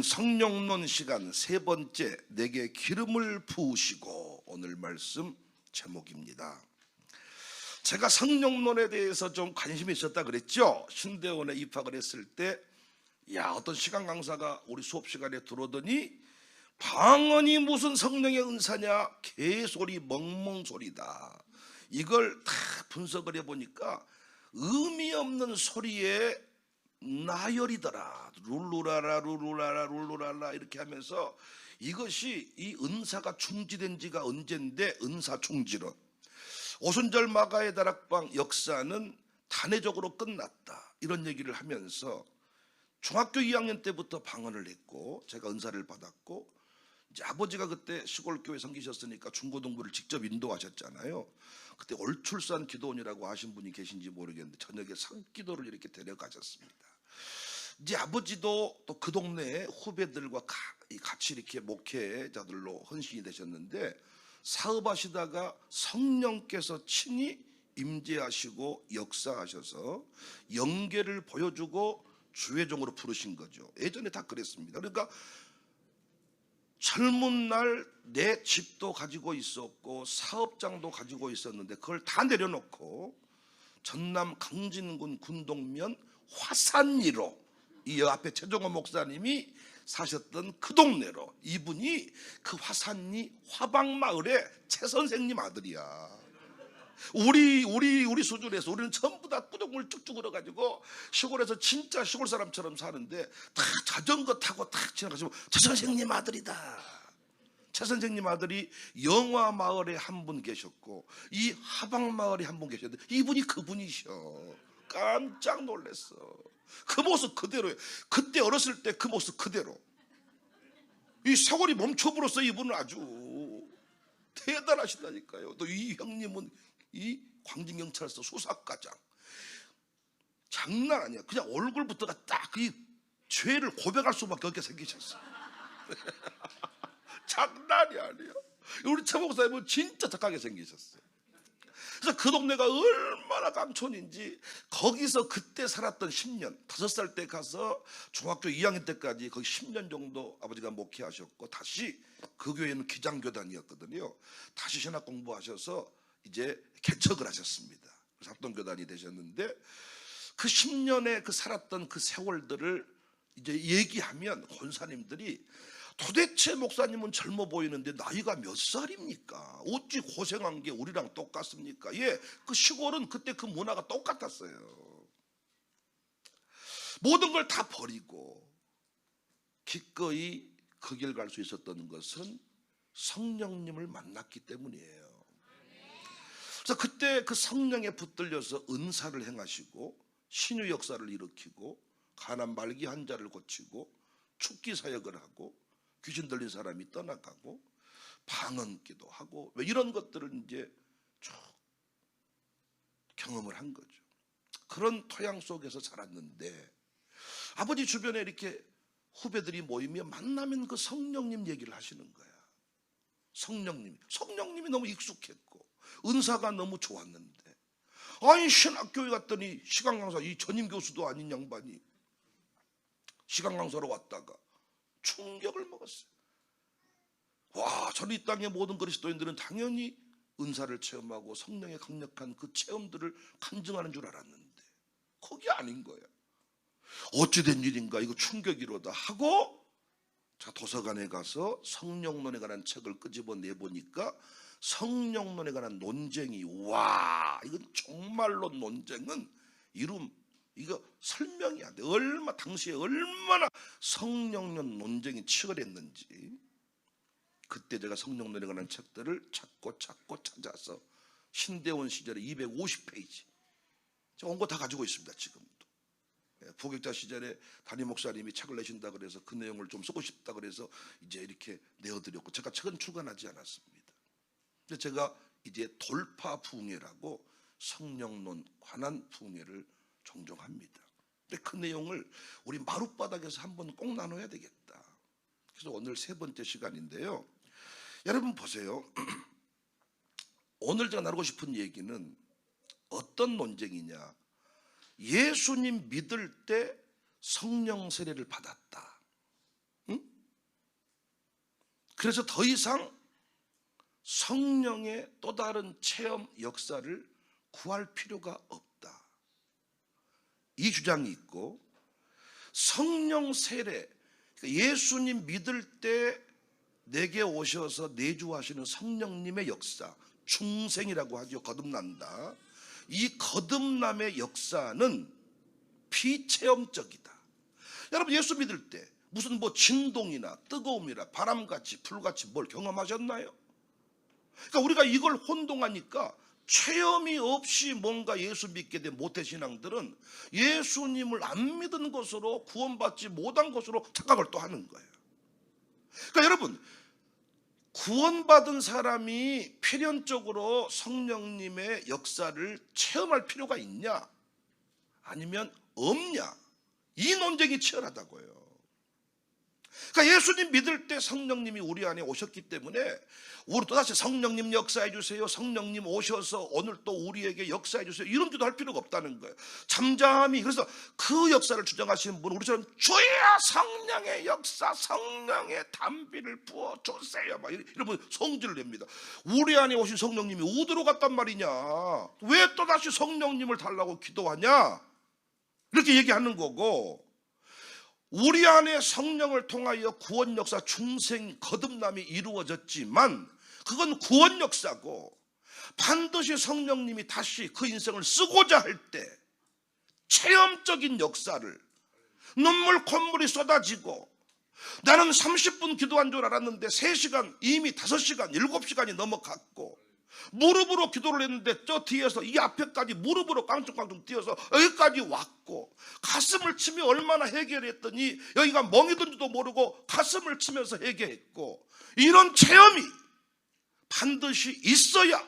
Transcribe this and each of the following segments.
성령론 시간 세 번째, 내게 기름을 부으시고, 오늘 말씀 제목입니다. 제가 성령론에 대해서 좀 관심이 있었다 그랬죠. 신대원에 입학을 했을 때 어떤 시간 강사가 우리 수업 시간에 들어오더니 방언이 무슨 성령의 은사냐, 개소리 멍멍소리다. 이걸 다 분석을 해보니까 의미 없는 소리에 나열이더라. 룰루라라 룰루라라 룰루라라 이렇게 하면서 이것이 이 은사가 충지된 지가 언젠데 은사 충지론, 오순절 마가의 다락방 역사는 단회적으로 끝났다, 이런 얘기를 하면서 중학교 2학년 때부터 방언을 했고, 제가 은사를 받았고, 이제 아버지가 그때 시골교회 섬기셨으니까 중고등부를 직접 인도하셨잖아요. 그때 올출산 기도원이라고 하신 분이 계신지 모르겠는데 저녁에 성기도를 이렇게 데려가셨습니다. 이제 아버지도 또 그 동네에 후배들과 같이 이렇게 목회자들로 헌신이 되셨는데, 사업하시다가 성령께서 친히 임재하시고 역사하셔서 영계를 보여주고 주회종으로 부르신 거죠. 예전에 다 그랬습니다. 그러니까 젊은 날 내 집도 가지고 있었고 사업장도 가지고 있었는데 그걸 다 내려놓고 전남 강진군 군동면 화산리로, 이 앞에 최종호 목사님이 사셨던 그 동네로, 이분이 그 화산리 화방마을의 최 선생님 아들이야. 우리 수준에서 우리는 전부 다 꾸덕물 쭉쭉 얻어가지고 시골에서 진짜 시골 사람처럼 사는데 다 자전거 타고 탁 지나가시면 최 선생님 아들이다. 최 선생님 아들이 영화마을에 한 분 계셨고 이 하방마을에 한 분 계셨는데 이분이 그분이셔. 깜짝 놀랐어. 그 모습 그대로예요. 그때 어렸을 때 그 모습 그대로. 이 세월이 멈춰버렸어. 이분은 아주 대단하시다니까요. 또 이 형님은 이 광진경찰서 수사과장, 장난 아니야. 그냥 얼굴부터가 딱 이 죄를 고백할 수밖에 없게 생기셨어. 장난이 아니야. 우리 최 목사님은 진짜 착하게 생기셨어요. 그래서 그 동네가 얼마나 강촌인지 거기서 그때 살았던 10년, 5살 때 가서 중학교 2학년 때까지 거기 10년 정도 아버지가 목회하셨고, 다시 그 교회는 기장교단이었거든요. 다시 신학 공부하셔서 이제 개척을 하셨습니다. 그래서 합동교단이 되셨는데, 그 10년의 그 살았던 그 세월들을 이제 얘기하면 권사님들이 도대체 목사님은 젊어 보이는데 나이가 몇 살입니까? 어찌 고생한 게 우리랑 똑같습니까? 그 시골은 그때 그 문화가 똑같았어요. 모든 걸 다 버리고 기꺼이 그 길 갈 수 있었던 것은 성령님을 만났기 때문이에요. 그래서 그때 그 성령에 붙들려서 은사를 행하시고 신유 역사를 일으키고 가난 말기 환자를 고치고 축기 사역을 하고 귀신 들린 사람이 떠나가고 방언기도 하고, 왜 이런 것들을 이제 쭉 경험을 한 거죠. 그런 토양 속에서 자랐는데 아버지 주변에 이렇게 후배들이 모이면 만나면 그 성령님 얘기를 하시는 거야. 성령님이 너무 익숙했고 은사가 너무 좋았는데, 아니 신학교에 갔더니 시간 강사, 이 전임 교수도 아닌 양반이 시간 강사로 왔다가 충격을 먹었어요. 와, 저는 이 땅의 모든 그리스도인들은 당연히 은사를 체험하고 성령의 강력한 그 체험들을 간증하는 줄 알았는데 그게 아닌 거예요. 어찌된 일인가, 이거 충격이로다 하고 자 도서관에 가서 성령론에 관한 책을 끄집어 내보니까 성령론에 관한 논쟁이, 와, 이건 정말로 논쟁은 이거 설명이 안 돼. 당시에 얼마나 성령론 논쟁이 치열했는지. 그때 제가 성령론에 관한 책들을 찾고 찾아서 신대원 시절에 250페이지 온 거 다 가지고 있습니다. 지금도. 부격자 시절에 담임 목사님이 책을 내신다 그래서 그 내용을 좀 쓰고 싶다 그래서 이제 이렇게 내어드렸고, 제가 책은 출간하지 않았습니다. 근데 제가 이제 돌파 부흥회라고 성령론 관한 부흥회를 종종 합니다. 근데 그 내용을 우리 마룻바닥에서 한번 꼭 나눠야 되겠다. 그래서 오늘 세 번째 시간인데요. 여러분 보세요. 오늘 제가 나누고 싶은 얘기는 어떤 논쟁이냐, 예수님 믿을 때 성령 세례를 받았다. 응? 그래서 더 이상 성령의 또 다른 체험 역사를 구할 필요가 없다. 이 주장이 있고, 성령 세례, 예수님 믿을 때 내게 오셔서 내주하시는 성령님의 역사, 충생이라고 하죠. 거듭난다. 이 거듭남의 역사는 비체험적이다. 여러분, 예수 믿을 때 무슨 진동이나 뜨거움이나 바람같이 불같이 뭘 경험하셨나요? 그러니까 우리가 이걸 혼동하니까 체험이 없이 뭔가 예수 믿게 된 모태신앙들은 예수님을 안 믿은 것으로, 구원받지 못한 것으로 착각을 또 하는 거예요. 그러니까 여러분, 구원받은 사람이 필연적으로 성령님의 역사를 체험할 필요가 있냐 아니면 없냐, 이 논쟁이 치열하다고요. 그러니까 예수님 믿을 때 성령님이 우리 안에 오셨기 때문에 우리 또다시 성령님 역사해 주세요, 성령님 오셔서 오늘 또 우리에게 역사해 주세요, 이런 기도 할 필요가 없다는 거예요. 잠잠히. 그래서 그 역사를 주장하시는 분은 우리처럼 주여 성령의 역사, 성령의 단비를 부어 주세요 막 이러면 성질을 냅니다. 우리 안에 오신 성령님이 어디로 갔단 말이냐, 왜 또다시 성령님을 달라고 기도하냐, 이렇게 얘기하는 거고, 우리 안에 성령을 통하여 구원 역사, 중생, 거듭남이 이루어졌지만 그건 구원 역사고, 반드시 성령님이 다시 그 인생을 쓰고자 할 때 체험적인 역사를, 눈물 콧물이 쏟아지고, 나는 30분 기도한 줄 알았는데 3시간, 이미 5시간, 7시간이 넘어갔고, 무릎으로 기도를 했는데 저 뒤에서 이 앞에까지 무릎으로 깡충깡충 뛰어서 여기까지 왔고, 가슴을 치며 얼마나 해결했더니 여기가 멍이든지도 모르고 가슴을 치면서 해결했고, 이런 체험이 반드시 있어야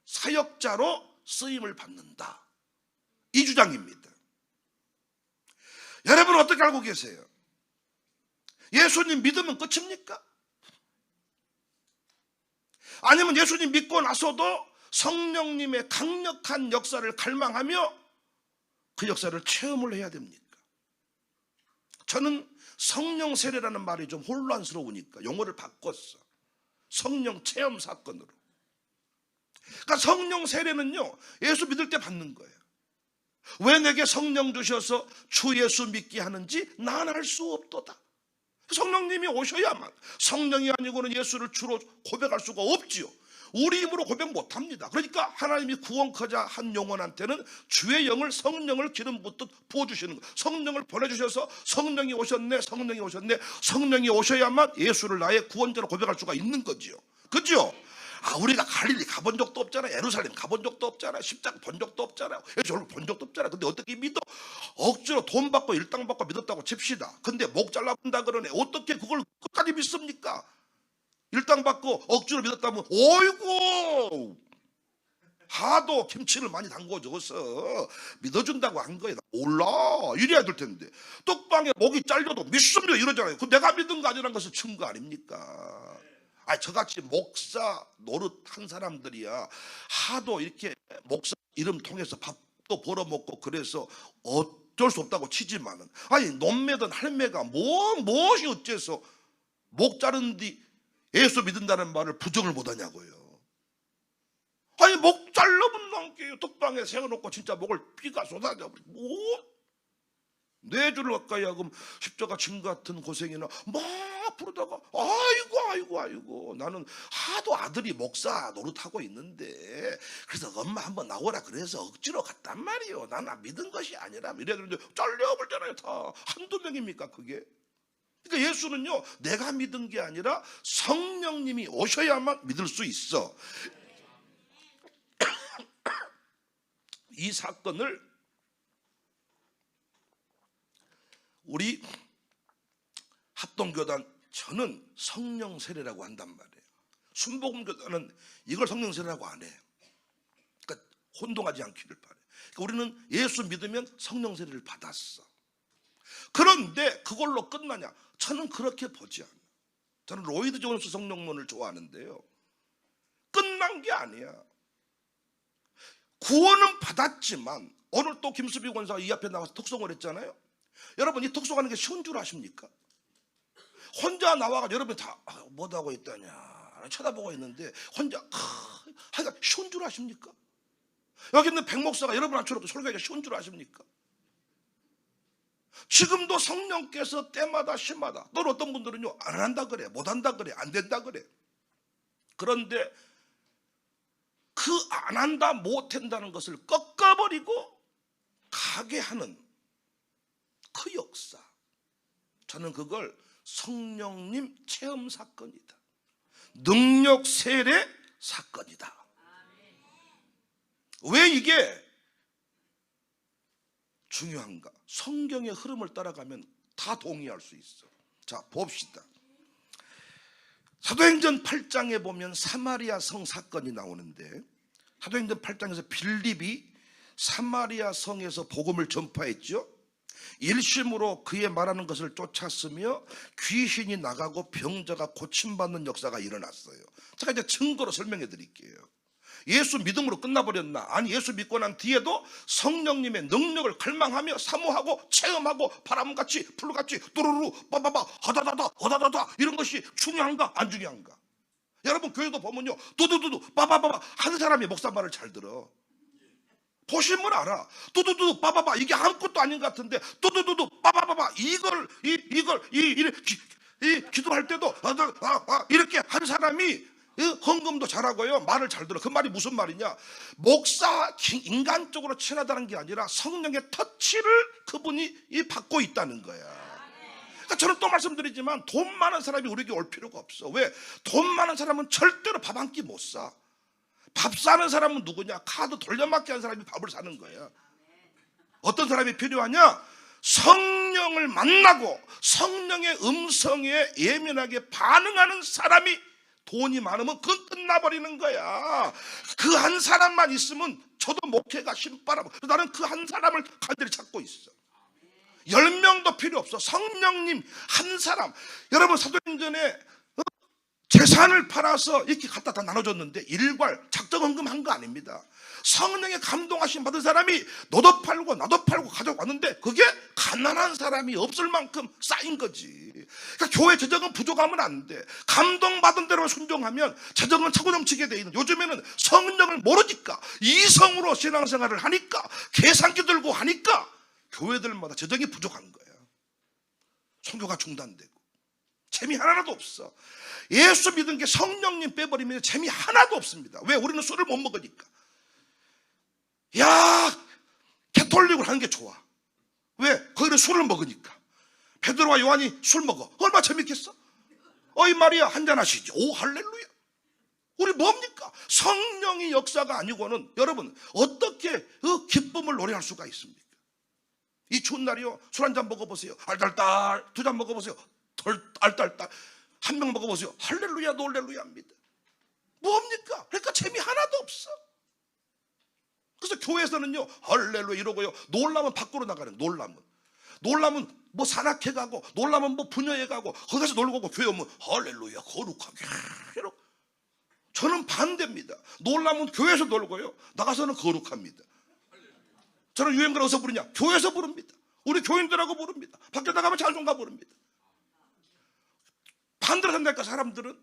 사역자로 쓰임을 받는다, 이 주장입니다. 여러분 어떻게 알고 계세요? 예수님 믿으면 끝입니까? 아니면 예수님 믿고 나서도 성령님의 강력한 역사를 갈망하며 그 역사를 체험을 해야 됩니까? 저는 성령 세례라는 말이 좀 혼란스러우니까 용어를 바꿨어. 성령 체험 사건으로. 그러니까 성령 세례는요, 예수 믿을 때 받는 거예요. 왜 내게 성령 주셔서 주 예수 믿게 하는지 나는 알 수 없도다. 성령님이 오셔야만, 성령이 아니고는 예수를 주로 고백할 수가 없지요. 우리 힘으로 고백 못합니다. 그러니까 하나님이 구원커자 한 영혼한테는 주의 영을, 성령을 기름 붓듯 부어주시는 거예요. 성령을 보내주셔서 성령이 오셨네, 성령이 오셨네, 성령이 오셔야만 예수를 나의 구원자로 고백할 수가 있는 거지요. 그죠? 우리가 갈릴리 가본 적도 없잖아, 예루살렘 가본 적도 없잖아, 십자가 본 적도 없잖아, 저를 본 적도 없잖아. 근데 어떻게 믿어? 억지로 돈 받고 일당 받고 믿었다고 칩시다. 근데 목 잘라본다 그러네. 어떻게 그걸 끝까지 믿습니까? 일당 받고 억지로 믿었다면, 어이구, 하도 김치를 많이 담궈줘서 믿어준다고 한 거야. 몰라, 이래야 될 텐데. 떡방에 목이 잘려도 믿습니다 이러잖아요. 그 내가 믿은 거 아니라는 것을 증거 아닙니까? 저같이 목사 노릇한 사람들이야 하도 이렇게 목사 이름 통해서 밥도 벌어먹고 그래서 어쩔 수 없다고 치지만은, 논매든 할매가 무엇이 어째서 목 자른 뒤 예수 믿는다는 말을 부정을 못하냐고요. 목 잘라면 남게요. 뚝방에 세워놓고 진짜 목을 피가 쏟아져 버리고, 4줄 가까이 하금 십자가 진 같은 고생이나 막 부르다가 아이고 나는 하도 아들이 목사 노릇하고 있는데 그래서 엄마 한번 나오라 그래서 억지로 갔단 말이요. 나는 믿은 것이 아니라 이래도 잘려버리잖아요. 다 한두 명입니까 그게? 그러니까 예수는요, 내가 믿은 게 아니라 성령님이 오셔야만 믿을 수 있어. 이 사건을 우리 합동교단, 저는 성령 세례라고 한단 말이에요. 순복음교단은 이걸 성령 세례라고 안 해. 그러니까 혼동하지 않기를 바래. 그러니까 우리는 예수 믿으면 성령 세례를 받았어. 그런데 그걸로 끝나냐? 저는 그렇게 보지 않아요. 저는 로이드 존스 성령론을 좋아하는데요, 끝난 게 아니야. 구원은 받았지만, 오늘 또 김수비 권사가 이 앞에 나와서 톡송을 했잖아요. 여러분, 이 톡송하는 게 쉬운 줄 아십니까? 혼자 나와가지고 여러분이 다 뭐하고 있다냐 쳐다보고 있는데 혼자 하여간 쉬운 줄 아십니까? 여기 있는 백 목사가 여러분한테도 설교하기가 쉬운 줄 아십니까? 지금도 성령께서 때마다 시마다, 또 어떤 분들은요 안 한다 그래, 못 한다 그래, 안 된다 그래. 그런데 그 안 한다 못 한다는 것을 꺾어버리고 가게 하는 그 역사, 저는 그걸 성령님 체험 사건이다, 능력 세례 사건이다. 왜 이게 중요한가? 성경의 흐름을 따라가면 다 동의할 수 있어. 자, 봅시다. 사도행전 8장에 보면 사마리아 성 사건이 나오는데, 사도행전 8장에서 빌립이 사마리아 성에서 복음을 전파했죠. 일심으로 그의 말하는 것을 쫓았으며 귀신이 나가고 병자가 고침받는 역사가 일어났어요. 제가 이제 증거로 설명해 드릴게요. 예수 믿음으로 끝나버렸나? 아니, 예수 믿고 난 뒤에도 성령님의 능력을 갈망하며 사모하고 체험하고 바람같이 풀같이 또르르 빠바바 하다다다 허다다다 이런 것이 중요한가 안 중요한가? 여러분 교회도 보면요 두두두두 빠바바바 하는 사람이 목사 말을 잘 들어. 보시면 알아. 두두두두 빠바바 이게 아무것도 아닌 것 같은데 두두두두 빠바바바 이걸 기도할 때도 이렇게 한 사람이 헌금도 잘하고요 말을 잘 들어. 그 말이 무슨 말이냐? 목사 인간적으로 친하다는 게 아니라 성령의 터치를 그분이 받고 있다는 거야. 그러니까 저는 또 말씀드리지만 돈 많은 사람이 우리에게 올 필요가 없어. 왜? 돈 많은 사람은 절대로 밥 한 끼 못 사. 밥 사는 사람은 누구냐? 카드 돌려막기 하는 사람이 밥을 사는 거야. 어떤 사람이 필요하냐? 성령을 만나고 성령의 음성에 예민하게 반응하는 사람이, 돈이 많으면 그건 끝나버리는 거야. 그 한 사람만 있으면 저도 목회가 신바람. 나는 그 한 사람을 간절히 찾고 있어. 10명도 필요 없어. 성령님 한 사람. 여러분 사도행전에 재산을 팔아서 이렇게 갖다 다 나눠줬는데 일괄 작정헌금 한 거 아닙니다. 성령의 감동하심 받은 사람이 너도 팔고 나도 팔고 가져왔는데 그게 가난한 사람이 없을 만큼 쌓인 거지. 그러니까 교회 재정은 부족하면 안 돼. 감동받은 대로 순종하면 재정은 차고 넘치게 돼 있는. 요즘에는 성령을 모르니까 이성으로 신앙생활을 하니까 계산기 들고 하니까 교회들마다 재정이 부족한 거야. 선교가 중단되고 재미 하나도 없어. 예수 믿은 게 성령님 빼버리면 재미 하나도 없습니다. 왜? 우리는 술을 못 먹으니까. 야, 개톨릭을 하는 게 좋아. 왜? 거기는 술을 먹으니까. 베드로와 요한이 술 먹어. 얼마나 재밌겠어? 어이 마리아 한잔 하시죠. 오 할렐루야. 우리 뭡니까? 성령의 역사가 아니고는 여러분 어떻게 기쁨을 노래할 수가 있습니까? 이 추운 날이요 술 한 잔 먹어보세요. 알딸딸. 두 잔 먹어보세요. 알딸딸. 한 명 먹어보세요. 할렐루야 놀렐루야입니다. 뭡니까? 그러니까 재미 하나도 없어. 그래서 교회에서는요 할렐루야 이러고요 놀라면 밖으로 나가는. 놀라면 뭐 산악회 가고 놀라면 뭐 부녀회 가고 거기 가서 놀고 오고 교회 오면 할렐루야 거룩하게 이러고. 저는 반대입니다. 놀라면 교회에서 놀고요 나가서는 거룩합니다. 저는 유행가를 어디서 부르냐? 교회에서 부릅니다. 우리 교인들하고 부릅니다. 밖에 나가면 찬송가 부릅니다. 반대로 한다니까 사람들은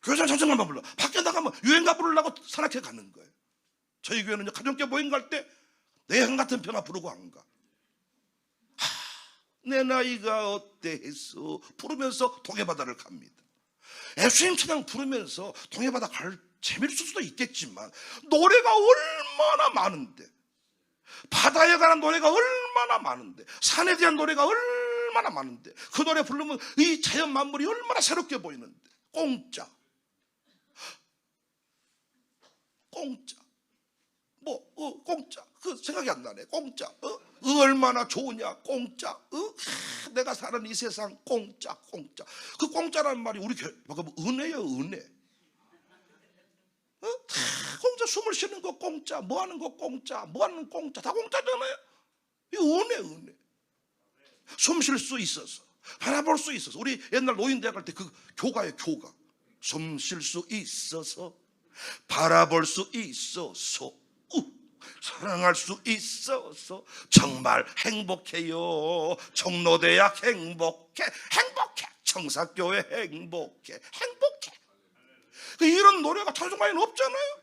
교회에서 찬송가만 불러. 밖에 나가면 유행가 부르려고 산악회 가는 거예요. 저희 교회는요 가정교 모임 갈 때 내한 같은 편아 부르고 안 가. 내 나이가 어때서 부르면서 동해바다를 갑니다. 예수님 찬양 부르면서 동해바다 갈 재미있을 수도 있겠지만 노래가 얼마나 많은데, 바다에 관한 노래가 얼마나 많은데, 산에 대한 노래가 얼마나 많은데 그 노래 부르면 이 자연 만물이 얼마나 새롭게 보이는데 공짜 공짜 그 생각이 안 나네. 공짜 얼마나 좋으냐 공짜 내가 사는 이 세상 공짜 그 공짜라는 말이 우리 교회 은혜예요. 은혜. 공짜 숨을 쉬는 거 공짜, 뭐 하는 거 공짜, 뭐 하는 거 공짜, 다 공짜잖아요. 이 은혜. 숨 쉴 수 있어서, 바라볼 수 있어서. 우리 옛날 노인대학 갈 때 그 교가예요. 교가. 숨 쉴 수 있어서, 바라볼 수 있어서, 사랑할 수 있어서 정말 행복해요. 종로대학 행복해. 청사교회 행복해, 행복해. 이런 노래가 찬송가에는 없잖아요.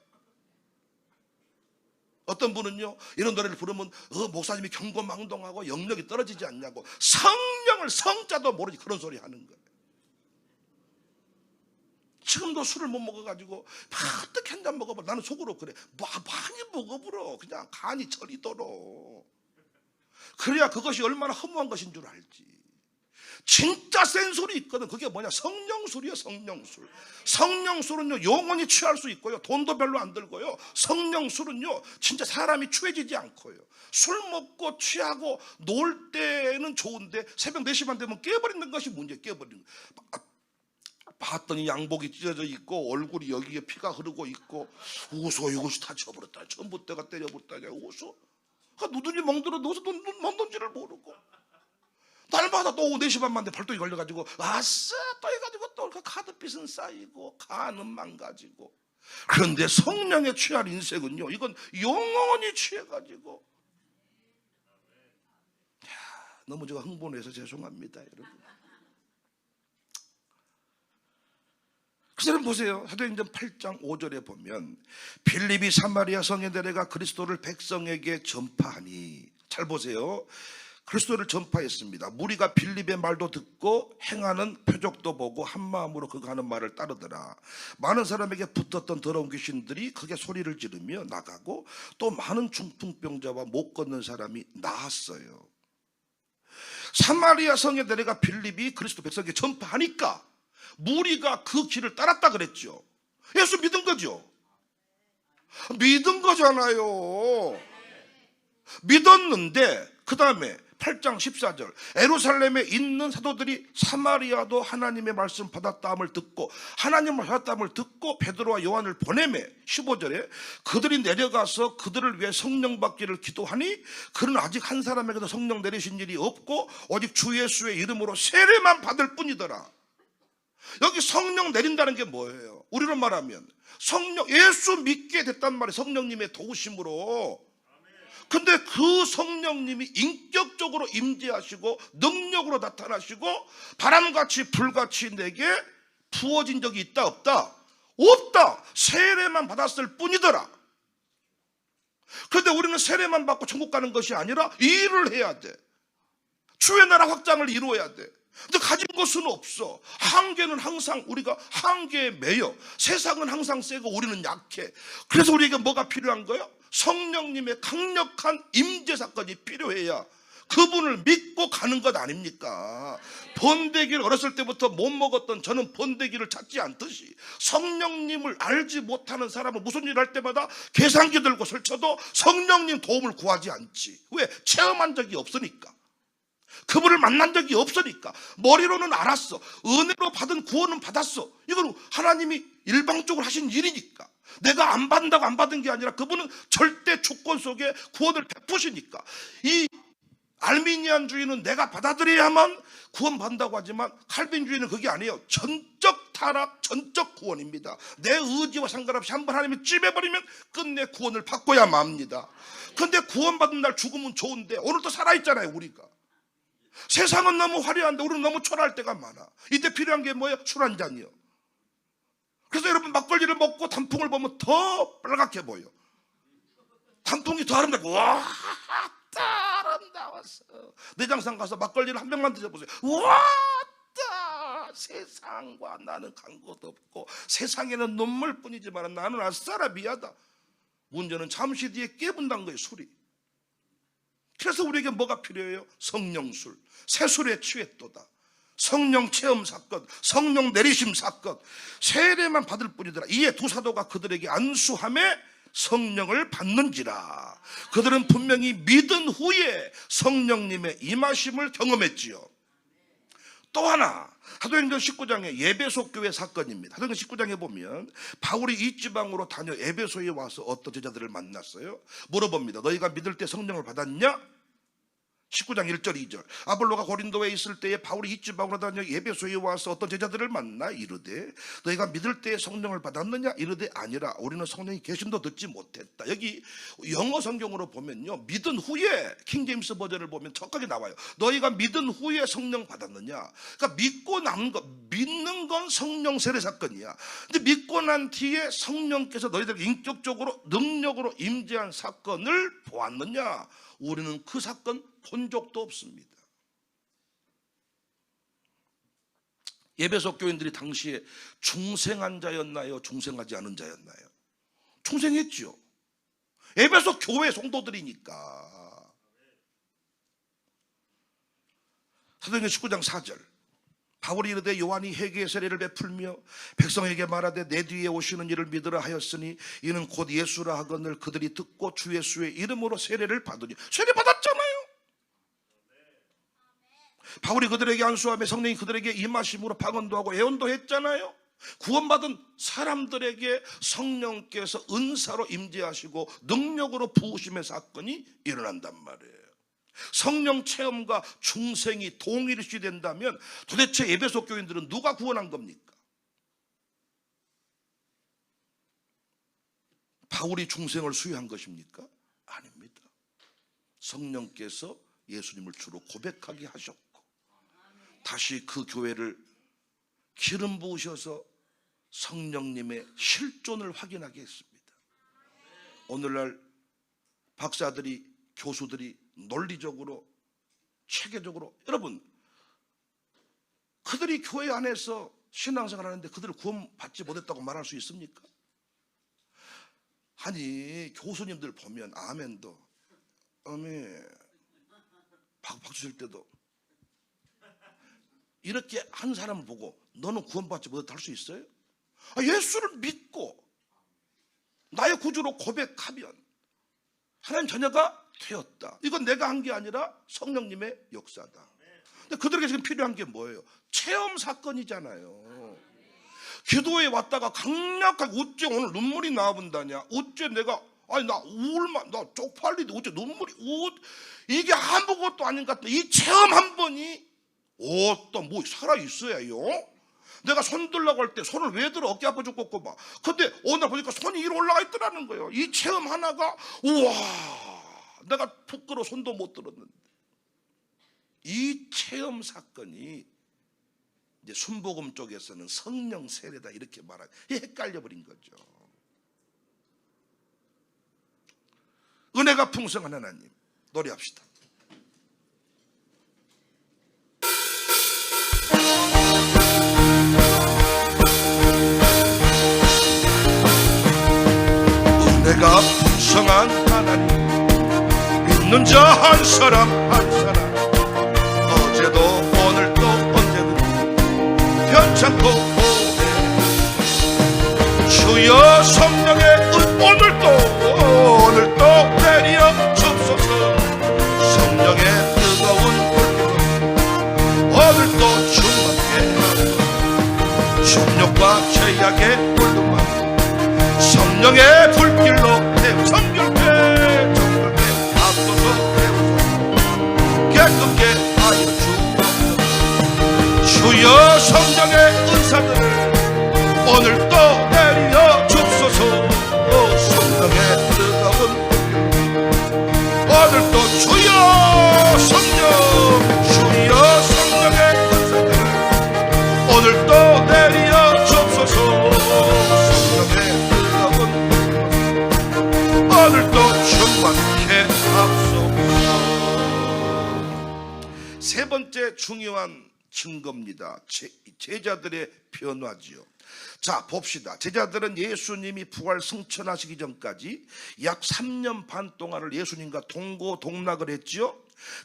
어떤 분은요, 이런 노래를 부르면 목사님이 경고망동하고 영력이 떨어지지 않냐고, 성령을 성자도 모르지 그런 소리 하는 거예요. 지금도 술을 못 먹어가지고 어떻게 한 잔 먹어봐. 나는 속으로 그래, 많이 먹어보러 그냥 간이 저리도록. 그래야 그것이 얼마나 허무한 것인 줄 알지. 진짜 센 술이 있거든. 그게 뭐냐, 성령술이에요. 성령술. 성령술은요, 영원히 취할 수 있고요, 돈도 별로 안 들고요. 성령술은요, 진짜 사람이 취해지지 않고요. 술 먹고 취하고 놀 때는 좋은데 새벽 4시만 되면 깨버리는 것이 문제예요. 깨버리는 거. 봤더니 양복이 찢어져 있고 얼굴이 여기에 피가 흐르고 있고, 웃어. 이것이 다 져버렸다. 전봇대가 때려버렸다. 웃어. 누더니 멍들어 누워서 눈 멍든지를 모르고, 날마다 또 오후 4시 반만 돼 발동이 걸려가지고 아싸 또 해가지고 또 그 카드빚은 쌓이고 간은 망가지고. 그런데 성령에 취할 인생은요, 이건 영원히 취해가지고. 너무 제가 흥분해서 죄송합니다, 여러분. 그래서 여러분 보세요. 사도행전 8장 5절에 보면 빌립이 사마리아 성에 내려가 그리스도를 백성에게 전파하니, 잘 보세요. 그리스도를 전파했습니다. 무리가 빌립의 말도 듣고 행하는 표적도 보고 한 마음으로 그가 하는 말을 따르더라. 많은 사람에게 붙었던 더러운 귀신들이 크게 소리를 지르며 나가고, 또 많은 중풍병자와 못 걷는 사람이 나았어요. 사마리아 성에 내려가 빌립이 그리스도 백성에게 전파하니까 무리가 그 길을 따랐다 그랬죠. 예수 믿은 거죠. 믿은 거잖아요. 믿었는데 그 다음에 8장 14절, 예루살렘에 있는 사도들이 사마리아도 하나님의 말씀 받았다함을 듣고, 하나님을 받았다함을 듣고 베드로와 요한을 보내매, 15절에 그들이 내려가서 그들을 위해 성령 받기를 기도하니 그는 아직 한 사람에게도 성령 내리신 일이 없고 오직 주 예수의 이름으로 세례만 받을 뿐이더라. 여기 성령 내린다는 게 뭐예요? 우리로 말하면 성령, 예수 믿게 됐단 말이에요. 성령님의 도우심으로. 근데 그 성령님이 인격적으로 임재하시고 능력으로 나타나시고 바람같이 불같이 내게 부어진 적이 있다 없다? 없다. 세례만 받았을 뿐이더라. 그런데 우리는 세례만 받고 천국 가는 것이 아니라 일을 해야 돼. 주의 나라 확장을 이루어야 돼. 근데 가진 것은 없어. 한계는 항상 우리가 한계에 매여. 세상은 항상 세고 우리는 약해. 그래서 우리에게 뭐가 필요한 거예요? 성령님의 강력한 임재 사건이 필요해야 그분을 믿고 가는 것 아닙니까? 번데기를 어렸을 때부터 못 먹었던 저는 번데기를 찾지 않듯이, 성령님을 알지 못하는 사람은 무슨 일 할 때마다 계산기 들고 설쳐도 성령님 도움을 구하지 않지. 왜? 체험한 적이 없으니까. 그분을 만난 적이 없으니까. 머리로는 알았어. 은혜로 받은 구원은 받았어. 이건 하나님이 일방적으로 하신 일이니까. 내가 안 받는다고 안 받은 게 아니라 그분은 절대 주권 속에 구원을 베푸시니까. 이 알미니안주의는 내가 받아들여야만 구원받는다고 하지만 칼빈주의는 그게 아니에요. 전적 타락, 전적 구원입니다. 내 의지와 상관없이 한번 하나님이 찝어버리면 끝내 구원을 받고야 맙니다. 그런데 구원받은 날 죽으면 좋은데 오늘도 살아있잖아요, 우리가. 세상은 너무 화려한데 우리는 너무 초라할 때가 많아. 이때 필요한 게 뭐예요? 술 한 잔이요. 그래서 여러분 막걸리를 먹고 단풍을 보면 더 빨갛게 보여. 단풍이 더 아름답고, 와, 아름다웠어. 내장산 가서 막걸리를 한 병만 드셔보세요. 와, 세상과 나는 간 것도 없고 세상에는 눈물뿐이지만 나는 아싸라 미하다. 문제는 잠시 뒤에 깨분단 거예요, 술이. 그래서 우리에게 뭐가 필요해요? 성령술. 새술에 취했도다. 성령 체험 사건, 성령 내리심 사건, 세례만 받을 뿐이더라. 이에 두 사도가 그들에게 안수함에 성령을 받는지라. 그들은 분명히 믿은 후에 성령님의 임하심을 경험했지요. 또 하나, 사도행전 19장의 에베소 교회 사건입니다. 사도행전 19장에 보면 바울이 이 지방으로 다녀 에베소에 와서 어떤 제자들을 만났어요. 물어봅니다. 너희가 믿을 때 성령을 받았냐? 19장 1절 2절. 아볼로가 고린도에 있을 때에 바울이 이주방으로 다녀 에베소에 와서 어떤 제자들을 만나 이르되 너희가 믿을 때에 성령을 받았느냐? 이르되 아니라 우리는 성령이 계심도 듣지 못했다. 여기 영어 성경으로 보면요, 믿은 후에, 킹제임스 버전을 보면 정확하게 나와요. 너희가 믿은 후에 성령 받았느냐? 그러니까 믿고 난 것, 믿는 건 성령 세례 사건이야. 근데 믿고 난 뒤에 성령께서 너희들 인격적으로 능력으로 임재한 사건을 보았느냐? 우리는 그 사건 본 적도 없습니다. 에베소 교인들이 당시에 중생한 자였나요? 중생하지 않은 자였나요? 중생했죠. 에베소 교회 성도들이니까. 사도행전 19장 4절. 바울이 이르되 요한이 회개의 세례를 베풀며 백성에게 말하되 내 뒤에 오시는 이를 믿으라 하였으니 이는 곧 예수라 하거늘 그들이 듣고 주 예수의 이름으로 세례를 받으니. 세례 받았잖아요. 바울이 그들에게 안수하며 성령이 그들에게 임하심으로 방언도 하고 예언도 했잖아요. 구원받은 사람들에게 성령께서 은사로 임재하시고 능력으로 부으심의 사건이 일어난단 말이에요. 성령 체험과 중생이 동일시 된다면 도대체 에베소 교인들은 누가 구원한 겁니까? 바울이 중생을 수여한 것입니까? 아닙니다. 성령께서 예수님을 주로 고백하게 하셨고 다시 그 교회를 기름 부으셔서 성령님의 실존을 확인하게 했습니다. 오늘날 박사들이, 교수들이 논리적으로, 체계적으로, 여러분 그들이 교회 안에서 신앙생활 하는데 그들을 구원받지 못했다고 말할 수 있습니까? 아니 교수님들 보면 아멘도 아멘 박수 칠 때도 이렇게 한 사람을 보고 너는 구원받지 못했다 할 수 있어요? 예수를 믿고 나의 구주로 고백하면 하나님 자녀가 되었다. 이건 내가 한 게 아니라 성령님의 역사다. 근데 그들에게 지금 필요한 게 뭐예요? 체험 사건이잖아요. 기도에 왔다가 강력하게 어째 오늘 눈물이 나온다냐? 어째 내가 나 우울만, 나 쪽팔리는데 어째 눈물이 이게 아무것도 아닌 것 같다. 이 체험 한 번이 또 뭐 살아 있어야요. 내가 손 들라고 할 때 손을 왜 들어? 어깨 아파 죽겠고 막. 근데 오늘 보니까 손이 위로 올라가 있더라는 거예요. 이 체험 하나가 우와. 내가 부끄러워 손도 못 들었는데 이 체험 사건이 이제 순복음 쪽에서는 성령 세례다 이렇게 말하고 헷갈려 버린 거죠. 은혜가 풍성한 하나님 노래합시다. 은혜가 풍성한 하나님 믿는 자 한 사람 한 사람 어제도 오늘도 언제든 괜찮고 주여 성령의 은 오늘도 내려 주소서 성령의 뜨거운 불길 오늘도 충만케 하소서 정욕과 죄악의 물들만 성령의 불길로 정결케 앞서서 깨끗게 하여 주옵소서 주여 성령의 은사들을 오늘도 내려 주옵소서 성령의 뜨거운 오늘도 주여 성령의 은사들을 오늘도 내려 주옵소서 성령의 뜨거운 오늘도 충만케 하소서. 세 번째 중요한 증거입니다. 제자들의 변화지요. 자 봅시다. 제자들은 예수님이 부활 승천하시기 전까지 약 3년 반 동안을 예수님과 동고동락을 했죠.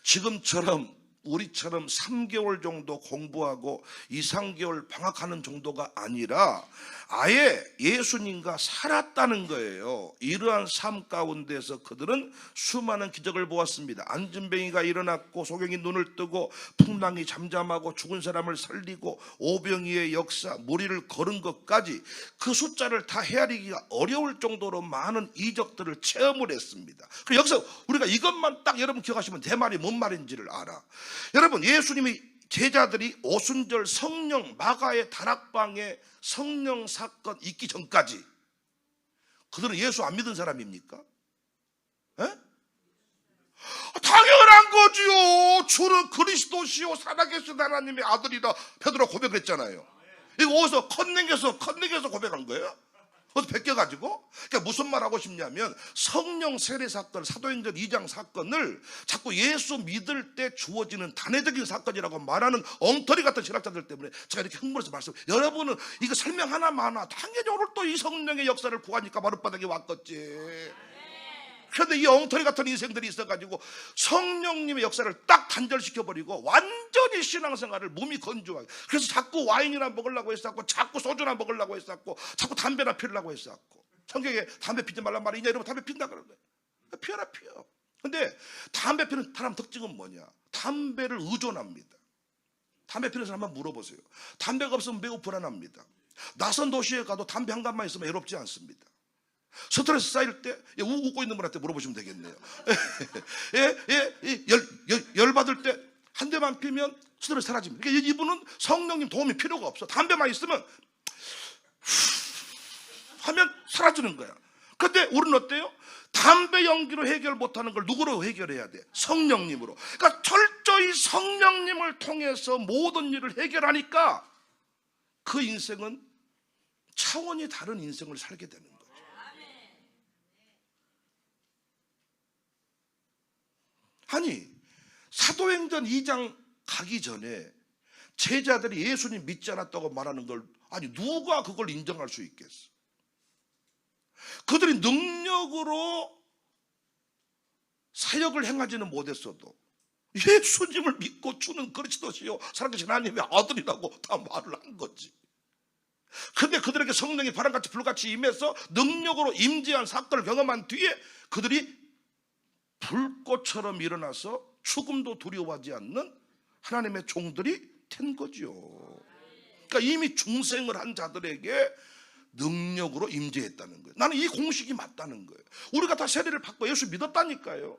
지금처럼 우리처럼 3개월 정도 공부하고 2, 3개월 방학하는 정도가 아니라 아예 예수님과 살았다는 거예요. 이러한 삶 가운데서 그들은 수많은 기적을 보았습니다. 안진뱅이가 일어났고 소경이 눈을 뜨고 풍랑이 잠잠하고 죽은 사람을 살리고 오병이의 역사, 무리를 걸은 것까지 그 숫자를 다 헤아리기가 어려울 정도로 많은 이적들을 체험을 했습니다. 그래서 여기서 우리가 이것만 딱 여러분 기억하시면 내 말이 뭔 말인지를 알아. 여러분, 예수님이 제자들이 오순절 성령 마가의 다락방에 성령 사건 있기 전까지 그들은 예수 안 믿은 사람입니까? 에? 당연한 거지요. 주는 그리스도시요 살아계신 하나님의 아들이라 베드로가 고백했잖아요. 이거 어디서 컷내겨서 고백한 거예요? 어디서 베껴가지고? 그러니까 무슨 말 하고 싶냐면 성령 세례 사건, 사도행전 2장 사건을 자꾸 예수 믿을 때 주어지는 단회적인 사건이라고 말하는 엉터리 같은 신학자들 때문에 제가 이렇게 흥분해서 여러분은 이거 설명 하나만 당연히 오늘 또 이 성령의 역사를 구하니까 마룻바닥에 왔겠지. 그런데 이 엉터리 같은 인생들이 있어가지고 성령님의 역사를 딱 단절시켜버리고 완전히 신앙생활을 몸이 건조하게, 그래서 자꾸 와인이나 먹으려고 했었고 자꾸 소주나 먹으려고 했었고 자꾸 담배나 피우려고 했었고, 성경에 담배 피지 말란 말이 있냐 이러면 담배 핀다 그러는 거예요. 피워라 피워. 근데 담배 피는 사람 특징은 뭐냐? 담배를 의존합니다. 담배 피는 사람 한번 물어보세요. 담배가 없으면 매우 불안합니다. 낯선 도시에 가도 담배 한 갑만 있으면 외롭지 않습니다. 스트레스 쌓일 때 웃고 있는 분한테 물어보시면 되겠네요. 열 받을 때 한 대만 피면 스트레스 사라집니다. 그러니까 이분은 성령님 도움이 필요가 없어. 담배만 있으면 하면 사라지는 거야. 그런데 우리는 어때요? 담배 연기로 해결 못하는 걸 누구로 해결해야 돼? 성령님으로. 그러니까 철저히 성령님을 통해서 모든 일을 해결하니까 그 인생은 차원이 다른 인생을 살게 되는 거예요. 아니, 사도행전 2장 가기 전에 제자들이 예수님 믿지 않았다고 말하는 걸, 아니 누가 그걸 인정할 수 있겠어? 그들이 능력으로 사역을 행하지는 못했어도 예수님을 믿고 주는 그리스도시요 살아계신 하나님의 아들이라고 다 말을 한 거지. 근데 그들에게 성령이 바람같이 불같이 임해서 능력으로 임재한 사건을 경험한 뒤에 그들이 불꽃처럼 일어나서 죽음도 두려워하지 않는 하나님의 종들이 된 거죠. 그러니까 이미 중생을 한 자들에게 능력으로 임재했다는 거예요. 나는 이 공식이 맞다는 거예요. 우리가 다 세례를 받고 예수 믿었다니까요.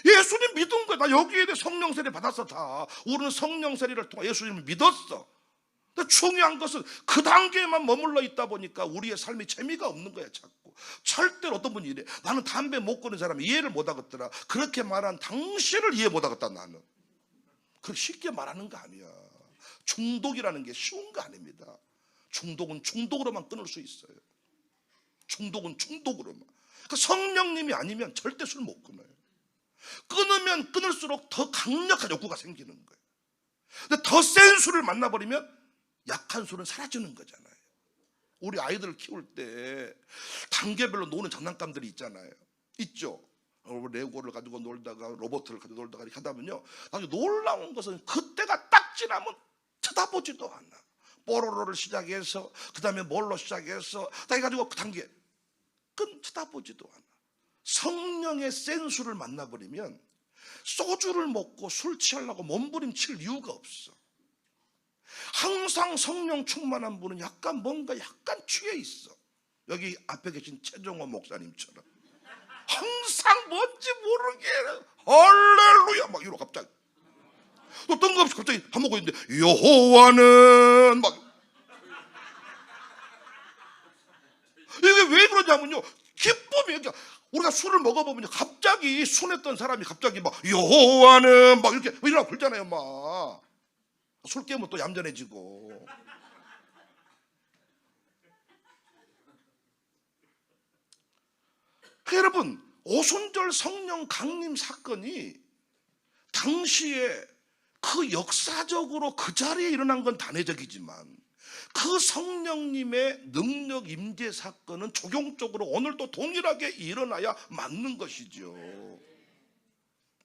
예수님 믿은 거야. 나 여기에 대해 성령 세례 받았어. 다 우리는 성령 세례를 통해 예수님을 믿었어. 근데 중요한 것은 그 단계에만 머물러 있다 보니까 우리의 삶이 재미가 없는 거야. 자꾸 절대로. 어떤 분이 이래, 나는 담배 못 끊는 사람이 이해를 못 하겠더라. 그렇게 말한 당신을 이해 못 하겠다. 나는 그렇게 쉽게 말하는 거 아니야. 중독이라는 게 쉬운 거 아닙니다. 중독은 중독으로만 끊을 수 있어요. 중독은 중독으로만. 그러니까 성령님이 아니면 절대 술 못 끊어요. 끊으면 끊을수록 더 강력한 욕구가 생기는 거예요. 근데 더 센 술을 만나버리면 약한 술은 사라지는 거잖아요. 우리 아이들을 키울 때 단계별로 노는 장난감들이 있잖아요. 있죠. 레고를 가지고 놀다가 로봇을 가지고 놀다가 이렇게 하다 보면요, 나중에 놀라운 것은 그때가 딱 지나면 쳐다보지도 않아. 뽀로로를 시작해서 그 다음에 뭘로 시작해서 다 해가지고 그 단계 쳐다보지도 않아. 성령의 센 술을 만나버리면 소주를 먹고 술 취하려고 몸부림칠 이유가 없어. 항상 성령 충만한 분은 약간 취해 있어. 여기 앞에 계신 최종호 목사님처럼 항상 뭔지 모르게 할렐루야 막 이러고 갑자기 또 뜬금없이 갑자기 밥 먹고 있는데 여호와는 막 이게 왜 그러냐면요, 기쁨이. 우리가 술을 먹어보면 갑자기 순했던 사람이 갑자기 막 여호와는 막 이렇게 이러고 그러잖아요. 막 술 깨면 또 얌전해지고. 여러분, 오순절 성령 강림 사건이 당시에 그 역사적으로 그 자리에 일어난 건 단회적이지만 그 성령님의 능력 임재 사건은 적용적으로 오늘도 동일하게 일어나야 맞는 것이죠.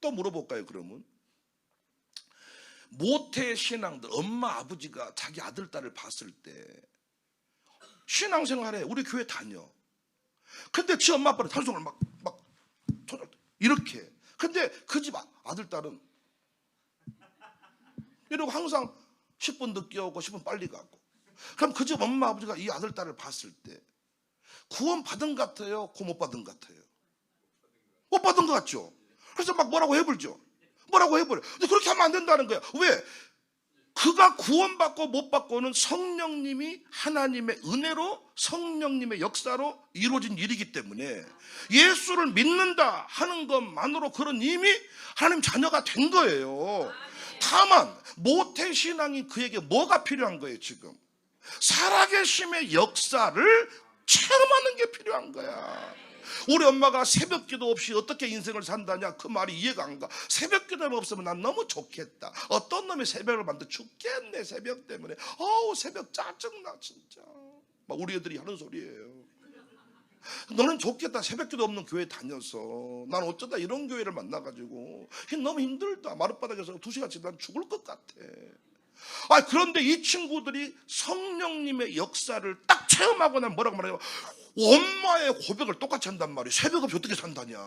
또 물어볼까요? 그러면 모태 신앙들, 엄마 아버지가 자기 아들 딸을 봤을 때 신앙생활에 우리 교회 다녀. 근데 지 엄마 아빠는 찬송을 막 이렇게. 근데 그 집 아들 딸은 이러고 항상 10분 늦게 오고 10분 빨리 가고. 그럼 그 집 엄마 아버지가 이 아들 딸을 봤을 때 구원 받은 것 같아요? 구원 못 받은 것 같아요? 못 받은 것 같죠? 그래서 막 뭐라고 해버리죠. 뭐라고 해버려. 근데 그렇게 하면 안 된다는 거야. 왜? 그가 구원받고 못 받고는 성령님이 하나님의 은혜로 성령님의 역사로 이루어진 일이기 때문에 예수를 믿는다 하는 것만으로 그런 이미 하나님 자녀가 된 거예요. 다만 모태신앙인 그에게 뭐가 필요한 거예요? 지금 살아계심의 역사를 체험하는 게 필요한 거야. 우리 엄마가 새벽기도 없이 어떻게 인생을 산다냐, 그 말이 이해가 안 가. 새벽기도만 없으면 난 너무 좋겠다. 어떤 놈이 새벽을 만들어 죽겠네, 새벽 때문에. 어우, 새벽 짜증나 진짜. 막 우리 애들이 하는 소리예요. 너는 좋겠다, 새벽기도 없는 교회 다녀서. 난 어쩌다 이런 교회를 만나가지고 너무 힘들다. 마룻바닥에서 2시간 지나면 죽을 것 같아. 그런데 이 친구들이 성령님의 역사를 딱 체험하고 나면 뭐라고 말해요? 엄마의 고백을 똑같이 한단 말이에요. 새벽 없이 어떻게 산다냐.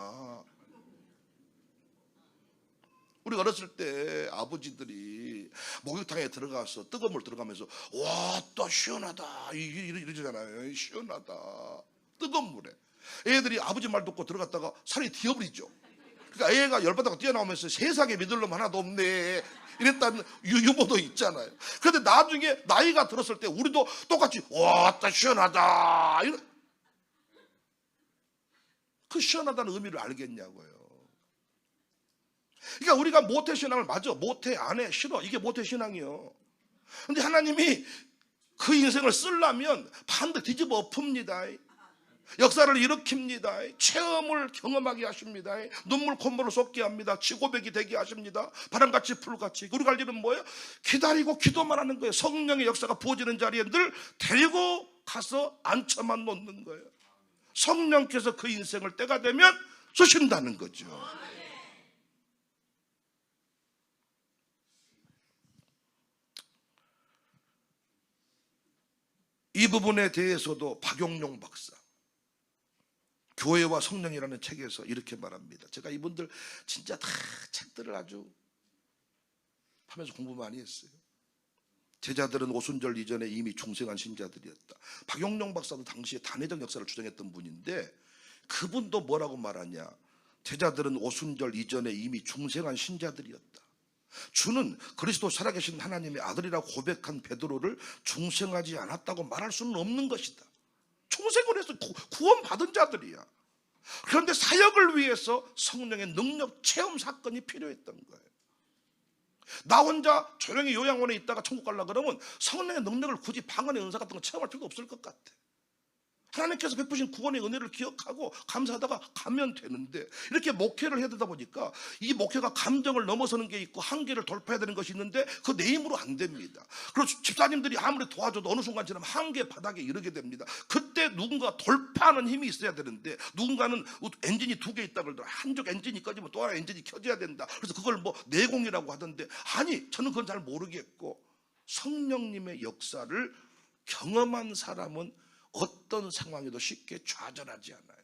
우리가 어렸을 때 아버지들이 목욕탕에 들어가서 뜨거운 물 들어가면서 와, 또 시원하다 이러잖아요. 시원하다. 뜨거운 물에 애들이 아버지 말 듣고 들어갔다가 살이 뒤어버리죠. 그러니까 애가 열받아서 뛰어나오면서 세상에 믿을 놈 하나도 없네 이랬다는 유머도 있잖아요. 그런데 나중에 나이가 들었을 때 우리도 똑같이 와, 또 시원하다 그 시원하다는 의미를 알겠냐고요. 그러니까 우리가 모태신앙을 맞아, 모태 안 해, 싫어, 이게 모태신앙이요. 근데 하나님이 그 인생을 쓰려면 반드시 뒤집어 엎습니다. 역사를 일으킵니다. 체험을 경험하게 하십니다. 눈물 콧물을 쏟게 합니다. 지고백이 되게 하십니다. 바람같이 풀같이. 우리가 할 일은 뭐예요? 기다리고 기도만 하는 거예요. 성령의 역사가 부어지는 자리에 늘 데리고 가서 앉혀만 놓는 거예요. 성령께서 그 인생을 때가 되면 쓰신다는 거죠. 이 부분에 대해서도 박용룡 박사 교회와 성령이라는 책에서 이렇게 말합니다. 제가 이분들 진짜 다 책들을 아주 하면서 공부 많이 했어요. 제자들은 오순절 이전에 이미 중생한 신자들이었다. 박용룡 박사도 당시에 단회적 역사를 주장했던 분인데 그분도 뭐라고 말하냐. 제자들은 오순절 이전에 이미 중생한 신자들이었다. 주는 그리스도 살아계신 하나님의 아들이라고 고백한 베드로를 중생하지 않았다고 말할 수는 없는 것이다. 중생을 해서 구원받은 자들이야. 그런데 사역을 위해서 성령의 능력 체험 사건이 필요했던 거예요. 나 혼자 조용히 요양원에 있다가 천국 가려고 그러면 성령의 능력을 굳이 방언의 은사 같은 거 체험할 필요도 없을 것 같아. 하나님께서 베푸신 구원의 은혜를 기억하고 감사하다가 가면 되는데 이렇게 목회를 해야 되다 보니까 이 목회가 감정을 넘어서는 게 있고 한계를 돌파해야 되는 것이 있는데 그 내 힘으로 안 됩니다. 그리고 집사님들이 아무리 도와줘도 어느 순간 지나면 한계 바닥에 이르게 됩니다. 그때 누군가 돌파하는 힘이 있어야 되는데 누군가는 엔진이 2개 있다 그러더라. 한쪽 엔진이 꺼지면 또 하나 엔진이 켜져야 된다. 그래서 그걸 뭐 내공이라고 하던데 아니 저는 그건 잘 모르겠고 성령님의 역사를 경험한 사람은 어떤 상황에도 쉽게 좌절하지 않아요.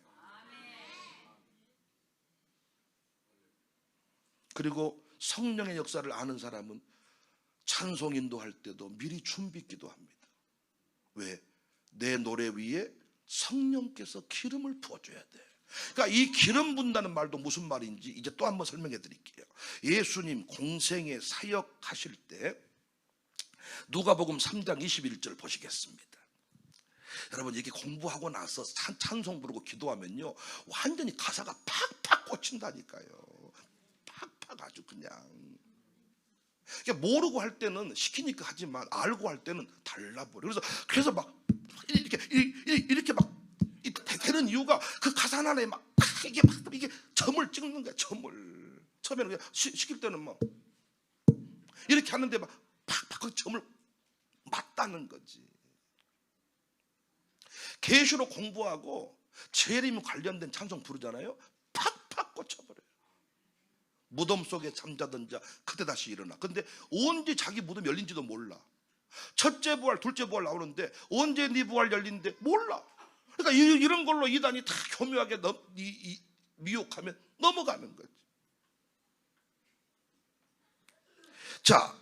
그리고 성령의 역사를 아는 사람은 찬송 인도할 때도 미리 준비 기도합니다. 왜? 내 노래 위에 성령께서 기름을 부어줘야 돼. 그러니까 이 기름 붓는다는 말도 무슨 말인지 이제 또 한번 설명해 드릴게요. 예수님 공생애 사역하실 때 누가복음 3장 21절 보시겠습니다. 여러분 이렇게 공부하고 나서 찬송 부르고 기도하면요 완전히 가사가 팍팍 꽂힌다니까요. 팍팍 아주 그냥. 그러니까 모르고 할 때는 시키니까 하지만 알고 할 때는 달라버려. 그래서 막 이렇게 막 되는 이유가 그 가사 하나에 막 이게 점을 찍는 거야. 점을 처음에는 그냥 시킬 때는 막 이렇게 하는데 막 팍팍 점을 맞다는 거지. 계시록 공부하고 재림 관련된 찬송 부르잖아요. 팍팍 꽂혀버려요. 무덤 속에 잠자던 자 그때 다시 일어나. 근데 언제 자기 무덤 열린지도 몰라. 첫째 부활, 둘째 부활 나오는데 언제 네 부활 열린데 몰라. 그러니까 이런 걸로 이단이 다 교묘하게 미혹하면 넘어가는 거지. 자,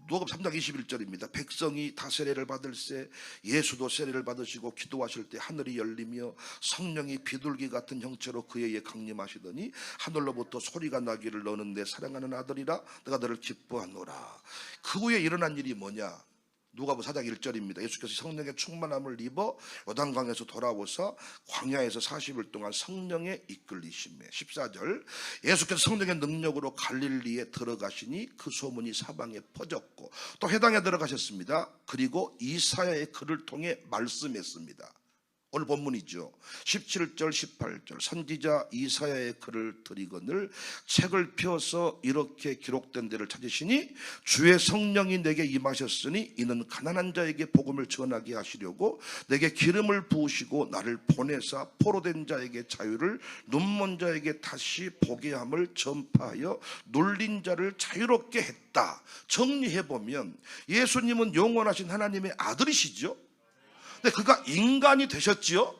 누가복음 3장 21절입니다. 백성이 다 세례를 받을새 예수도 세례를 받으시고 기도하실 때 하늘이 열리며 성령이 비둘기 같은 형체로 그에게 강림하시더니 하늘로부터 소리가 나기를 너는 내 사랑하는 아들이라 내가 너를 기뻐하노라. 그 후에 일어난 일이 뭐냐? 누가복음 4장 1절입니다. 예수께서 성령의 충만함을 입어 요단강에서 돌아오사 광야에서 40일 동안 성령에 이끌리시매. 14절 예수께서 성령의 능력으로 갈릴리에 들어가시니 그 소문이 사방에 퍼졌고 또 회당에 들어가셨습니다. 그리고 이사야의 글을 통해 말씀했습니다. 오늘 본문이죠. 17절 18절 선지자 이사야의 글을 들이거늘 책을 펴서 이렇게 기록된 데를 찾으시니 주의 성령이 내게 임하셨으니 이는 가난한 자에게 복음을 전하게 하시려고 내게 기름을 부으시고 나를 보내사 포로된 자에게 자유를 눈먼 자에게 다시 보게 함을 전파하여 눌린 자를 자유롭게 했다. 정리해보면 예수님은 영원하신 하나님의 아들이시죠. 근데 그가 인간이 되셨지요.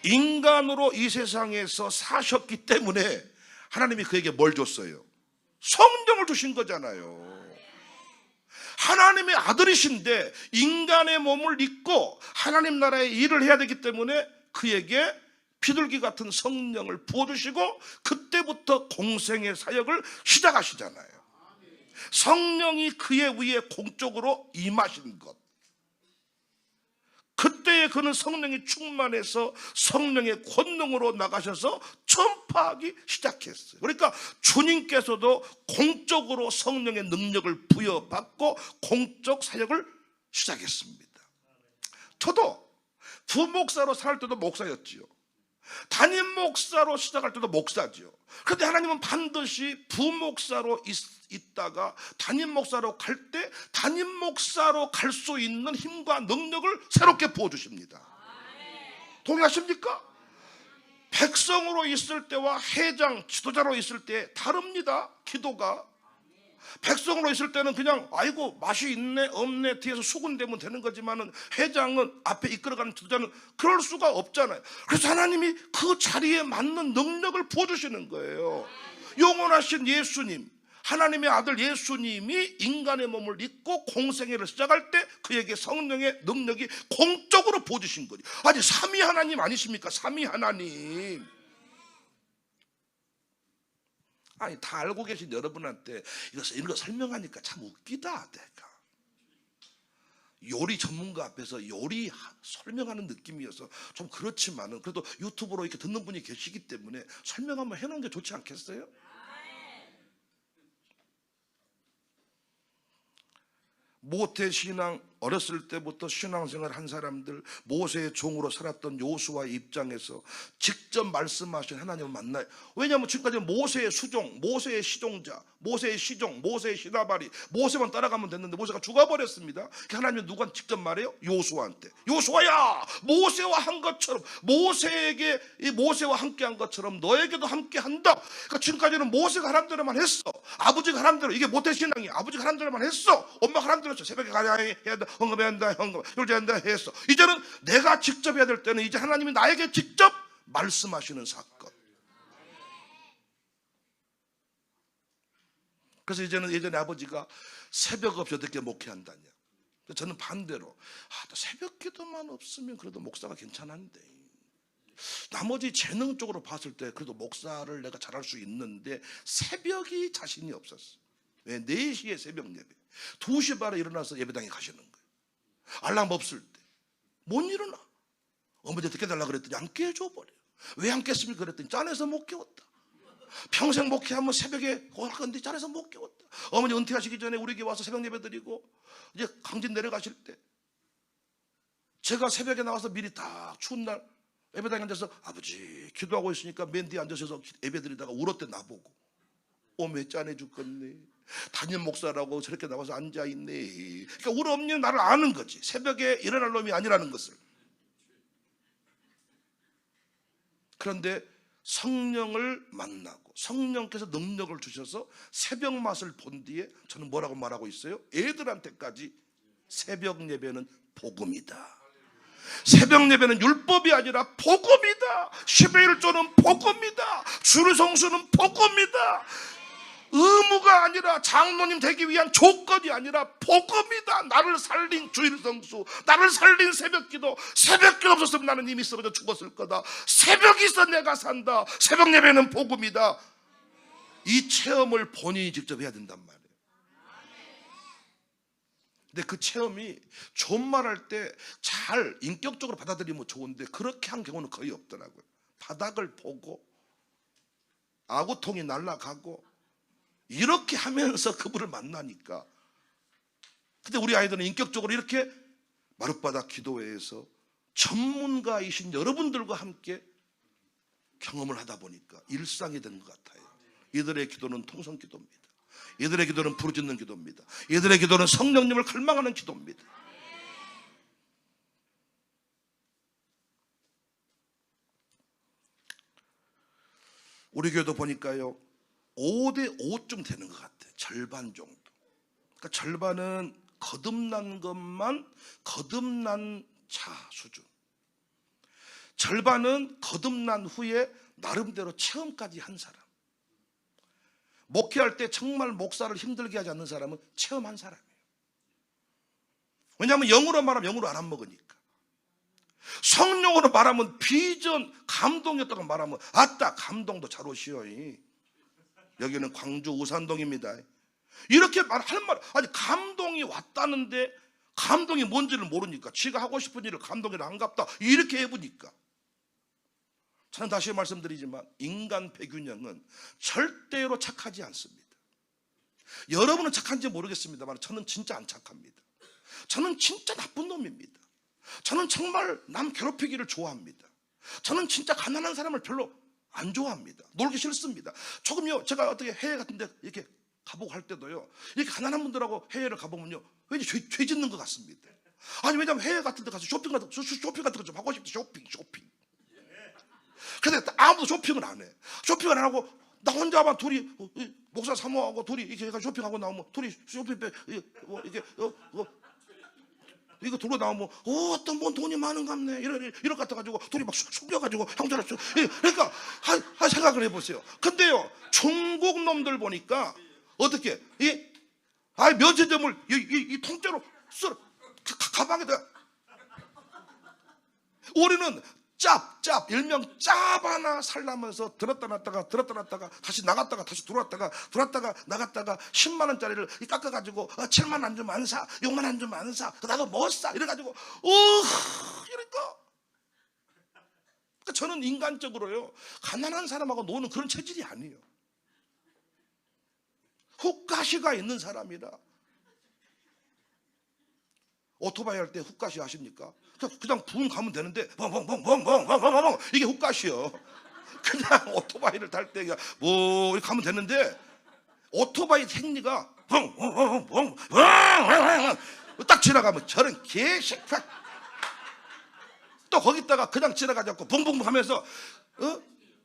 인간으로 이 세상에서 사셨기 때문에 하나님이 그에게 뭘 줬어요? 성령을 주신 거잖아요. 하나님의 아들이신데 인간의 몸을 입고 하나님 나라의 일을 해야 되기 때문에 그에게 비둘기 같은 성령을 부어주시고 그때부터 공생의 사역을 시작하시잖아요. 성령이 그의 위에 공적으로 임하신 것. 그때에 그는 성령이 충만해서 성령의 권능으로 나가셔서 전파하기 시작했어요. 그러니까 주님께서도 공적으로 성령의 능력을 부여받고 공적 사역을 시작했습니다. 저도 부목사로 살 때도 목사였지요. 담임 목사로 시작할 때도 목사지요. 그런데 하나님은 반드시 부목사로 있다가 담임 목사로 갈 때 담임 목사로 갈 수 있는 힘과 능력을 새롭게 부어주십니다. 동의하십니까? 백성으로 있을 때와 회장, 지도자로 있을 때 다릅니다. 기도가. 백성으로 있을 때는 그냥 아이고 맛이 있네 없네 뒤에서 수군대면 되는 거지만은 회장은 앞에 이끌어가는 지도자는 그럴 수가 없잖아요. 그래서 하나님이 그 자리에 맞는 능력을 부어주시는 거예요. 영원하신 예수님, 하나님의 아들 예수님이 인간의 몸을 입고 공생애를 시작할 때 그에게 성령의 능력이 공적으로 부어주신 거죠. 아니 삼위 하나님 아니십니까? 삼위 하나님. 아니 다 알고 계신 여러분한테 이런 거 설명하니까 참 웃기다. 내가 요리 전문가 앞에서 요리 설명하는 느낌이어서 좀 그렇지만은 그래도 유튜브로 이렇게 듣는 분이 계시기 때문에 설명 한번 해놓은 게 좋지 않겠어요? 모태신앙 어렸을 때부터 신앙생활 한 사람들, 모세의 종으로 살았던 요수아의 입장에서 직접 말씀하신 하나님을 만나요. 왜냐하면 지금까지 모세의 수종, 모세의 시종자, 모세의 시종, 모세의 시다바리, 모세만 따라가면 됐는데 모세가 죽어버렸습니다. 하나님은 누가 직접 말해요? 요수아한테. 요수아야, 모세와 한 것처럼, 모세에게 이 모세와 함께한 것처럼 너에게도 함께한다. 그러니까 지금까지는 모세가 하란 대로만 했어. 아버지가 하란 대로. 이게 모태신앙이 아버지가 하란 대로만 했어. 엄마가 하란 대로 했어. 새벽에 가야 해야 돼. 헌금해야 한다. 헌금. 율제한다 했어. 이제는 내가 직접 해야 될 때는 이제 하나님이 나에게 직접 말씀하시는 사건. 그래서 이제는 예전에 아버지가 새벽 없이 어떻게 목회한다냐. 저는 반대로 새벽 기도만 없으면 그래도 목사가 괜찮은데 나머지 재능 쪽으로 봤을 때 그래도 목사를 내가 잘할 수 있는데 새벽이 자신이 없었어. 왜? 4시에 새벽 예배 2시 반에 일어나서 예배당에 가시는 거예요. 알람 없을 때 못 일어나. 어머니한테 깨달라 그랬더니 안 깨줘버려. 왜 안 깼습니까? 그랬더니 짠해서 못 깨웠다. 평생 목회하면 새벽에 올 건데 짠해서 못 깨웠다. 어머니 은퇴하시기 전에 우리 교회 와서 새벽 예배 드리고 이제 강진 내려가실 때 제가 새벽에 나와서 미리 딱 추운 날 예배당에 앉아서 아버지 기도하고 있으니까 맨 뒤에 앉아서 예배 드리다가 울었대. 나보고 왜 짠해 죽겠네. 담임 목사라고 저렇게 나와서 앉아있네. 그러니까 우리 어머니는 나를 아는 거지. 새벽에 일어날 놈이 아니라는 것을. 그런데 성령을 만나고 성령께서 능력을 주셔서 새벽 맛을 본 뒤에 저는 뭐라고 말하고 있어요? 애들한테까지 새벽 예배는 복음이다. 새벽 예배는 율법이 아니라 복음이다. 11조는 복음이다. 주일 성수는 복음이다. 의무가 아니라 장로님 되기 위한 조건이 아니라 복음이다. 나를 살린 주일 성수, 나를 살린 새벽기도. 새벽기도 없었으면 나는 이미 쓰러져 죽었을 거다. 새벽이 있어 내가 산다. 새벽 예배는 복음이다. 이 체험을 본인이 직접 해야 된단 말이에요. 근데 그 체험이 좋은 말 할 때 잘 인격적으로 받아들이면 좋은데 그렇게 한 경우는 거의 없더라고요. 바닥을 보고 아구통이 날아가고 이렇게 하면서 그분을 만나니까. 근데 우리 아이들은 인격적으로 이렇게 마룻바닥 기도회에서 전문가이신 여러분들과 함께 경험을 하다 보니까 일상이 된 것 같아요. 이들의 기도는 통성 기도입니다. 이들의 기도는 부르짖는 기도입니다. 이들의 기도는 성령님을 갈망하는 기도입니다. 우리 교회도 보니까요 5대 5쯤 되는 것 같아요. 절반 정도. 그러니까 절반은 거듭난 것만 거듭난 자 수준, 절반은 거듭난 후에 나름대로 체험까지 한 사람. 목회할 때 정말 목사를 힘들게 하지 않는 사람은 체험한 사람이에요. 왜냐하면 영으로 말하면 영으로 안 먹으니까. 성령으로 말하면 비전 감동이었다고 말하면 아따 감동도 잘 오시오. 여기는 광주 우산동입니다. 이렇게 말할 말, 아니 감동이 왔다는데 감동이 뭔지를 모르니까 지가 하고 싶은 일을 감동이라 안갑다 이렇게 해보니까. 저는 다시 말씀드리지만 인간 배균형은 절대로 착하지 않습니다. 여러분은 착한지 모르겠습니다만 저는 진짜 안 착합니다. 저는 진짜 나쁜 놈입니다. 저는 정말 남 괴롭히기를 좋아합니다. 저는 진짜 가난한 사람을 별로 안 좋아합니다. 놀기 싫습니다. 조금요 제가 어떻게 해외 같은 데 이렇게 가보고 할 때도요 이렇게 가난한 분들하고 해외를 가보면요 왠지 죄 짓는 것 같습니다. 아니 왜냐면 해외 같은 데 가서 쇼핑 같은 거 좀 하고 싶다. 쇼핑. 근데 아무도 쇼핑을 안 해. 쇼핑을 안 하고 나 혼자만 둘이 목사 사모하고 둘이 이렇게 쇼핑하고 나오면 둘이 쇼핑백 이게 이거 들고 나오면 어떤 분 돈이 많은갑네 이럴 것 같아가지고 둘이 막 숙여가지고 형제를 그러니까 생각을 해보세요. 근데요 중국 놈들 보니까 어떻게 면세점을 이 통째로 가방에다. 우리는 짭 일명 짭 하나 살라면서 들었다 놨다가 다시 나갔다가 다시 들어왔다가 나갔다가 10만 원짜리를 깎아가지고 7만 원 주면 안 사, 6만 원 주면 안 사, 나도 못 사 이래가지고 이러니까 저는 인간적으로요 가난한 사람하고 노는 그런 체질이 아니에요. 훅가시가 있는 사람이라. 오토바이 할 때 훅가시 아십니까? 그냥 붕 가면 되는데 벙벙벙벙벙벙벙 이게 훅가시요. 그냥 오토바이를 탈 때 뭐 이렇게 가면 되는데 오토바이 생리가 벙벙벙벙 딱 지나가면 저런 개식파 또 거기다가 그냥 지나가지고 붕붕 하면서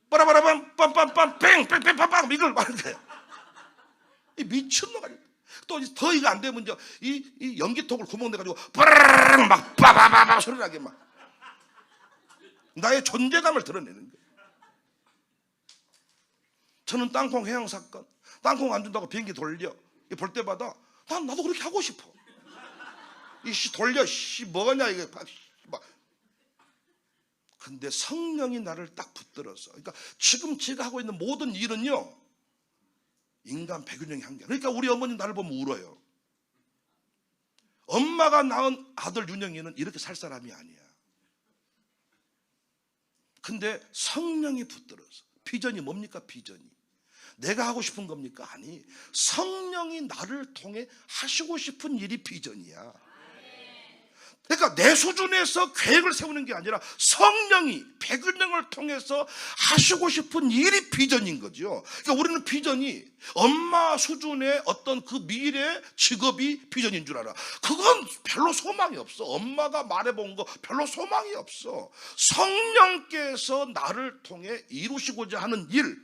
빠라바라밤 빰빰빰 뺑뺑뺑빰빰 이걸 말하는데 이 미친놈 아니야. 또 더 이거 안 되면 이 연기통을 구멍 내가지고 빠라라랑 막 빠바바바 소리 나게 막 나의 존재감을 드러내는 거예요. 저는 땅콩 해양 사건, 땅콩 안 준다고 비행기 돌려 볼 때마다 나도 그렇게 하고 싶어. 이씨 돌려 뭐냐 이게 막. 근데 성령이 나를 딱 붙들어서, 그러니까 지금 제가 하고 있는 모든 일은요 인간 배균형의 한계. 그러니까 우리 어머니 나를 보면 울어요. 엄마가 낳은 아들 윤영이는 이렇게 살 사람이 아니야. 근데 성령이 붙들어서. 비전이 뭡니까? 비전이 내가 하고 싶은 겁니까? 아니, 성령이 나를 통해 하시고 싶은 일이 비전이야. 그러니까 내 수준에서 계획을 세우는 게 아니라 성령이 백일령을 통해서 하시고 싶은 일이 비전인 거죠. 그러니까 우리는 비전이 엄마 수준의 어떤 그 미래 직업이 비전인 줄 알아. 그건 별로 소망이 없어. 엄마가 말해본 거 별로 소망이 없어. 성령께서 나를 통해 이루시고자 하는 일,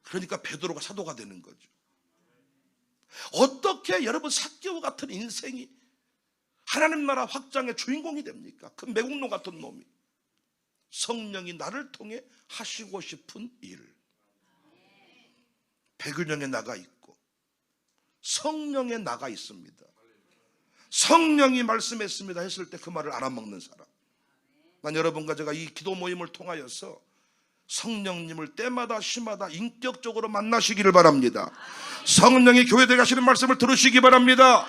그러니까 베드로가 사도가 되는 거죠. 어떻게 여러분 삭개오 같은 인생이 하나님 나라 확장의 주인공이 됩니까? 그 매국노 같은 놈이. 성령이 나를 통해 하시고 싶은 일. 백일령에 나가 있고 성령에 나가 있습니다. 성령이 말씀했습니다 했을 때 그 말을 알아먹는 사람. 난 여러분과 제가 이 기도 모임을 통하여서 성령님을 때마다 시마다 인격적으로 만나시기를 바랍니다. 성령이 교회에 가시는 말씀을 들으시기 바랍니다.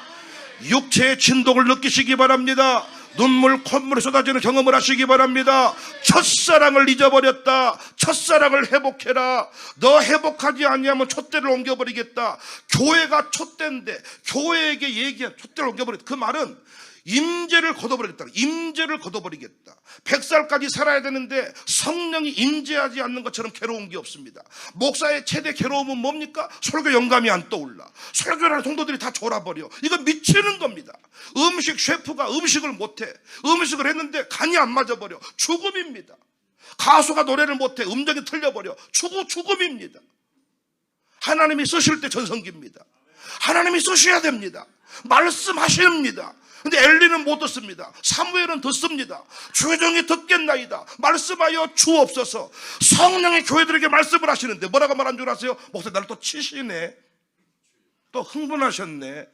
육체의 진동을 느끼시기 바랍니다. 눈물 콧물이 쏟아지는 경험을 하시기 바랍니다. 첫사랑을 잊어버렸다. 첫사랑을 회복해라. 너 회복하지 아니하면 촛대를 옮겨버리겠다. 교회가 촛대인데 교회에게 얘기한 촛대를 옮겨버리겠다. 그 말은 임재를 걷어버리겠다. 임재를 걷어버리겠다. 100살까지 살아야 되는데 성령이 임재하지 않는 것처럼 괴로운 게 없습니다. 목사의 최대 괴로움은 뭡니까? 설교 영감이 안 떠올라. 설교를 하는 성도들이 다 졸아버려. 이거 미치는 겁니다. 음식 셰프가 음식을 못해. 음식을 했는데 간이 안 맞아버려. 죽음입니다. 가수가 노래를 못해. 음정이 틀려버려. 죽음입니다. 하나님이 쓰실 때 전성기입니다. 하나님이 쓰셔야 됩니다. 말씀하십니다. 근데 엘리는 못 듣습니다. 사무엘은 듣습니다. 조용히 듣겠나이다. 말씀하여 주옵소서. 성령의 교회들에게 말씀을 하시는데 뭐라고 말한 줄 아세요? 목사 나를 또 치시네. 또 흥분하셨네.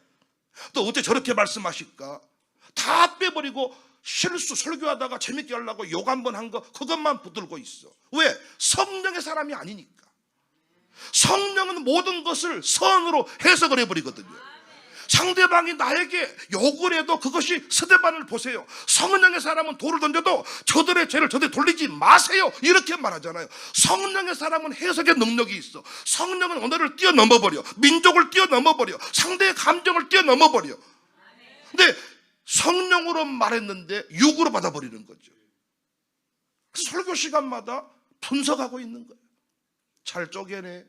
또 어째 저렇게 말씀하실까? 다 빼버리고 실수 설교하다가 재밌게 하려고 욕 한 번 한 거 그것만 붙들고 있어. 왜? 성령의 사람이 아니니까. 성령은 모든 것을 선으로 해석을 해버리거든요. 상대방이 나에게 욕을 해도 그것이 스데반을 보세요. 성령의 사람은 돌을 던져도 저들의 죄를 저들이 돌리지 마세요. 이렇게 말하잖아요. 성령의 사람은 해석의 능력이 있어. 성령은 언어를 뛰어넘어버려. 민족을 뛰어넘어버려. 상대의 감정을 뛰어넘어버려. 근데 성령으로 말했는데 육으로 받아버리는 거죠. 설교 시간마다 분석하고 있는 거예요. 잘 쪼개네.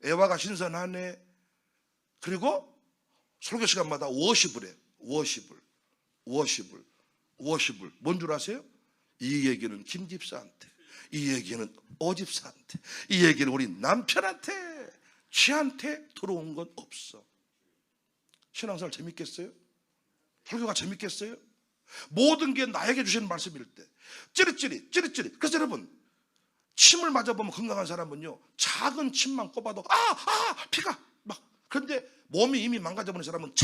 애화가 신선하네. 그리고 설교 시간마다 워십을 해. 워십을. 뭔 줄 아세요? 이 얘기는 김 집사한테, 이 얘기는 오 집사한테, 이 얘기는 우리 남편한테, 쥐한테 들어온 건 없어. 신앙생활 재밌겠어요? 설교가 재밌겠어요? 모든 게 나에게 주시는 말씀일 때 찌릿찌릿. 그래서 여러분, 침을 맞아보면 건강한 사람은요, 작은 침만 꼽아도 피가 막. 그런데 몸이 이미 망가져버린 사람은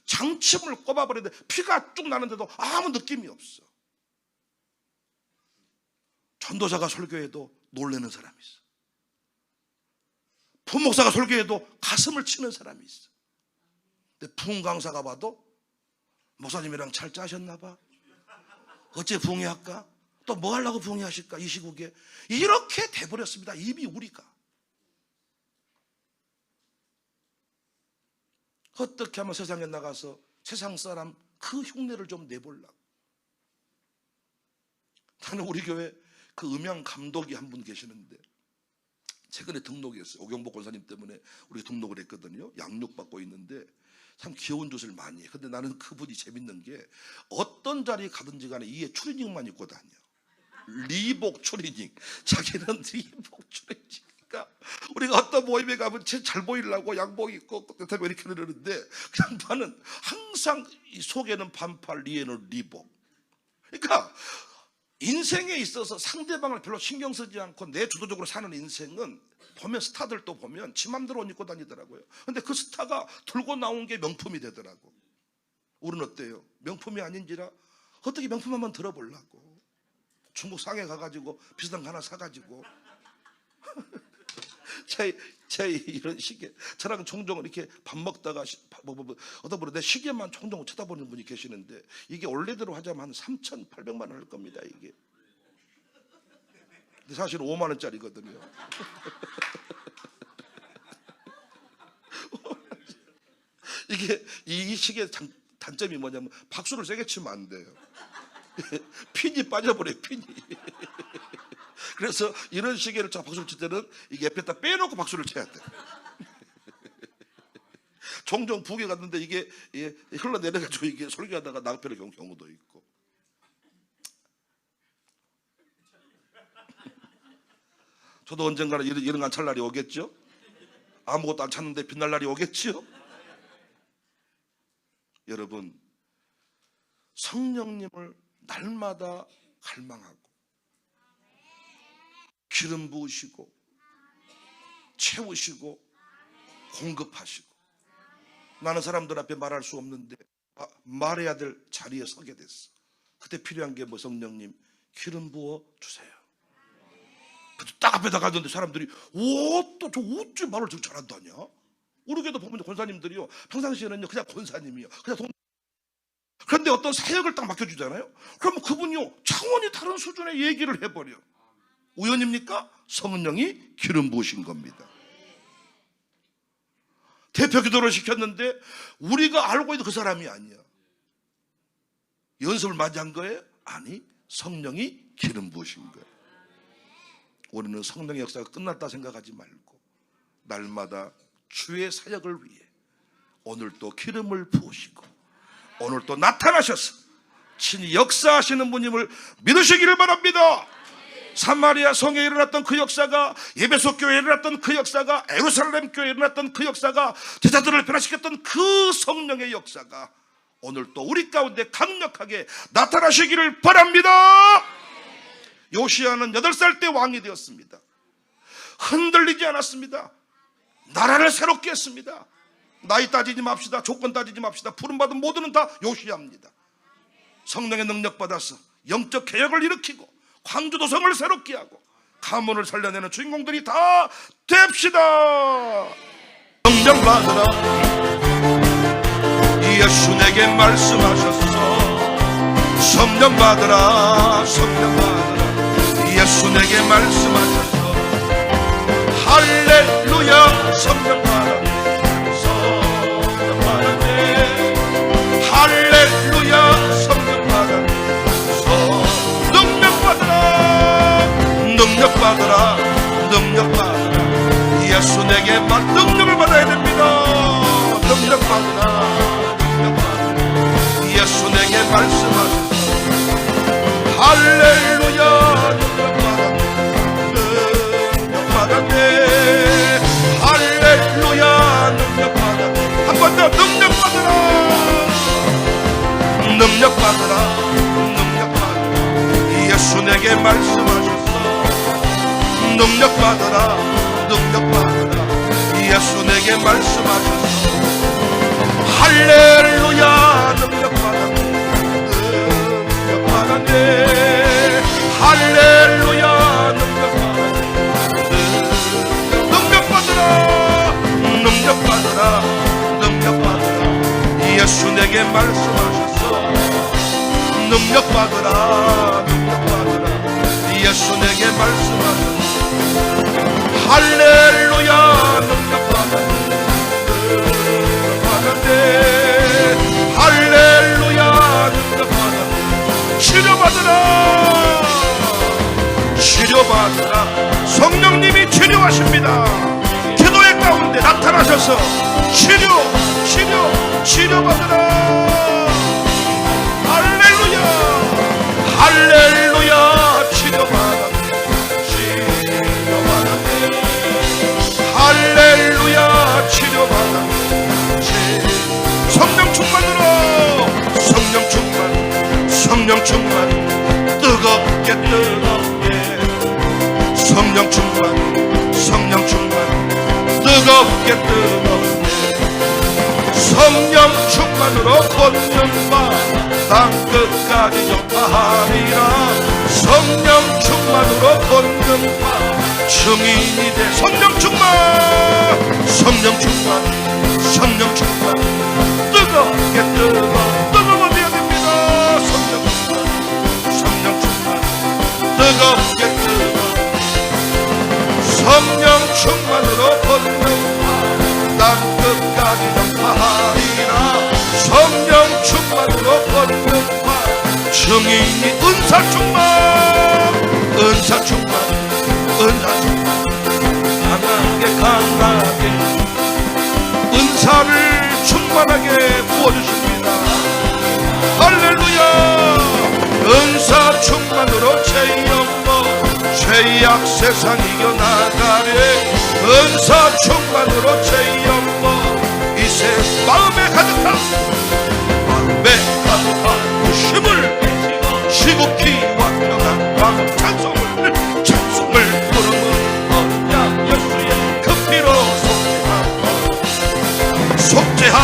장침을 꼽아버리는데 피가 쭉 나는데도 아무 느낌이 없어. 전도사가 설교해도 놀라는 사람이 있어. 부목사가 설교해도 가슴을 치는 사람이 있어. 근데 부흥 강사가 봐도 목사님이랑 잘 짜셨나 봐. 어째 부흥회할까? 또 뭐 하려고 부흥회하실까? 이 시국에. 이렇게 돼버렸습니다. 이미 우리가. 어떻게 하면 세상에 나가서 세상 사람 그 흉내를 좀 내보려고. 나는 우리 교회 그 음향 감독이 한 분 계시는데 최근에 등록했어요. 오경복 권사님 때문에 우리가 등록을 했거든요. 양육받고 있는데 참 귀여운 짓을 많이 해. 근데 나는 그분이 재밌는 게 어떤 자리에 가든지 간에 이에 추리닝만 입고 다녀. 리복 추리닝. 자기는 리복 추리닝. 그러니까 우리가 어떤 모임에 가면 잘 보이려고 양복 입고 이렇게 그러는데 그 양반은 항상 이 속에는 반팔, 위에는 리복. 그러니까 인생에 있어서 상대방을 별로 신경 쓰지 않고 내 주도적으로 사는 인생은 보면 스타들도 보면 지 맘대로 옷 입고 다니더라고요. 근데 그 스타가 들고 나온 게 명품이 되더라고. 우리는 어때요? 명품이 아닌지라 어떻게 명품 한번 들어보려고 중국 상해 가가지고 비싼 거 하나 사가지고 제 이런 시계 저랑 종종 이렇게 밥 먹다가 어떤 분은 내 시계만 종종 쳐다보는 분이 계시는데 이게 원래대로 하자면 한 3,800만 원 할 겁니다. 이게 근데 사실 5만 원짜리거든요. 이게 이 시계 단점이 뭐냐면 박수를 세게 치면 안 돼요. 핀이 빠져버려요, 핀이. 그래서 이런 시계를 박수를 칠 때는 이게 옆에다 빼놓고 박수를 쳐야 돼. 종종 북에 갔는데 이게 흘러내려가지고 이게 설교하다가 낭패를 경우도 있고. 저도 언젠가는 이런 안 찰 날이 오겠죠? 아무것도 안 찾는데 빛날 날이 오겠죠? 여러분, 성령님을 날마다 갈망하고 기름 부으시고 채우시고 공급하시고. 나는 사람들 앞에 말할 수 없는데 말해야 될 자리에 서게 됐어. 그때 필요한 게 뭐? 성령님 기름 부어 주세요. 딱 앞에다 가던데 사람들이 또 저 어찌 말을 저 잘한다냐? 우리 교회도 보면 권사님들이요, 평상시에는요 그냥 권사님이요, 그냥 그런데 어떤 사역을 딱 맡겨주잖아요. 그러면 그분이요 차원이 다른 수준의 얘기를 해버려. 우연입니까? 성령이 기름 부으신 겁니다. 대표 기도를 시켰는데 우리가 알고 있는 그 사람이 아니야. 연습을 많이 한 거예요? 아니, 성령이 기름 부으신 거예요. 우리는 성령의 역사가 끝났다 생각하지 말고 날마다 주의 사역을 위해 오늘 또 기름을 부으시고 오늘 또 나타나셔서 친히 역사하시는 분임을 믿으시기를 바랍니다. 사마리아 성에 일어났던 그 역사가, 에베소 교회에 일어났던 그 역사가, 예루살렘 교회에 일어났던 그 역사가, 제자들을 변화시켰던 그 성령의 역사가 오늘 또 우리 가운데 강력하게 나타나시기를 바랍니다. 요시야는 8살 때 왕이 되었습니다. 흔들리지 않았습니다. 나라를 새롭게 했습니다. 나이 따지지 맙시다. 조건 따지지 맙시다. 부름받은 모두는 다 요시야입니다. 성령의 능력 받아서 영적 개혁을 일으키고 광주도성을 새롭게 하고 가문을 살려내는 주인공들이 다 됩시다. 성령 받으라. 예수 내게 말씀하셨어. 성령 받으라. 성령 받으라. 예수 내게 말씀하셨어. 할렐루야. 성령 받으라. 성령 받으네. 할렐루야. 성령 받으라. 능력 받으라. 능력 받으라. 능력 받으라. 예수 내게 능력을 받아야 됩니다. 능력 받으라. 능력 받으라. 예수 내게 말씀하셨어. 할렐루야. 능력 받았네. 할렐루야. 능력 받았네. 한 번 더 능력 받으라. 능력 받으라. 능력 받으라. 예수 내게 말씀하셨어. 능력 받으라. 능력 받으라. 예수 내게 말씀하셨어. 할렐루야. 능력 받았네. 능력 받았네. 할렐루야. 능력 받았네. 능력 받으라. 능력 받으라. 능력 받으라. 예수 내게 말씀하셨어. 능력 받으라. 능력 받으라. 예수 내게 말씀하셨어. 할렐루야. 능력 받았네. 능력 받았네. 할렐루야. 능력 받았네. 치료받으라. 치료받으라. 성령님이 치료하십니다. 기도의 가운데 나타나셔서 치료받으라. 할렐루야. 할렐루야. 치료받았네. 치료받았네. 할렐루야. 치료받았네. 성령 충만으로. 성령 충만. 성령 충만. 뜨겁게 성령 충만. 성령 충만. 뜨겁게 성령 충만으로 걷는 바 땅 끝까지 전파하리라. 성령 충만으로 걷는 바 증인이 돼. 성령 충만. 성령 충만. 성령 충만. 뜨겁게 뜨거워져야 됩니다. 성령 충만. 성령 충만. 뜨겁게 성령 충만으로 걷는 바 땅 끝까지 전파하리라. 성령 충만. 증인이 은사 충만, 은사 충만, 은사 충만, 강하게 은사를 충만하게 부어주십니다. 할렐루야. 은사 충만으로 죄악 세상 이겨나가래. 은사 충만으로 이세 마음에 가득한 힘을 시국히 완벽한 찬송을 부르는 언약 예수의 그 피로 속죄하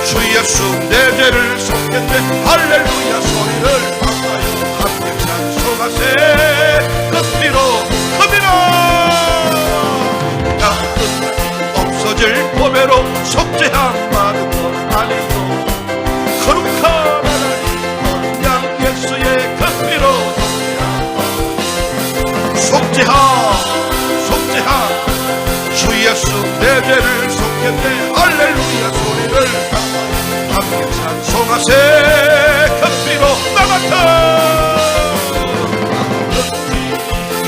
주 예수 내 죄를 속겠네. 할렐루야 소리를 박아요. 함께 찬송하세. 그 피로 없어질 보배로 속죄함 받은 것 아니요. 거룩한 하나님 언약 예수의 그 피로 속죄하 주 예수 내 죄를 속겠네. 할렐루야 소리를 함께 찬송하세. 그 피로 나같아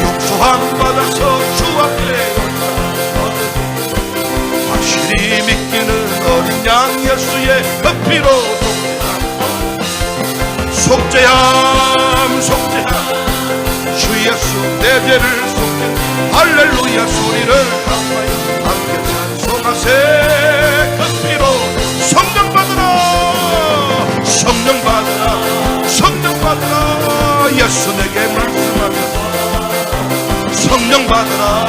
용서함 받아서 주 앞에 확실히 믿기는 어린 양 예수의 그 피로 속죄함 주 예수 내 죄를 속죄. 할렐루야 소리를 함께 찬송하세. 그 피로 성령 받으라 예수 내게 말씀하면서 성령 받으라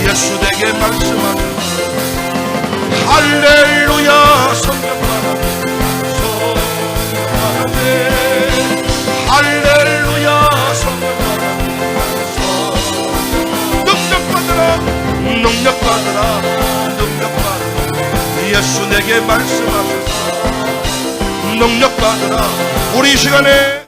예수 내게 말씀하면서 할렐루야 성령 받으네. 할렐루야 성령 받으면서 능력 받으라 예수 내게 말씀하면서 능력 받으라. 우리 이 시간에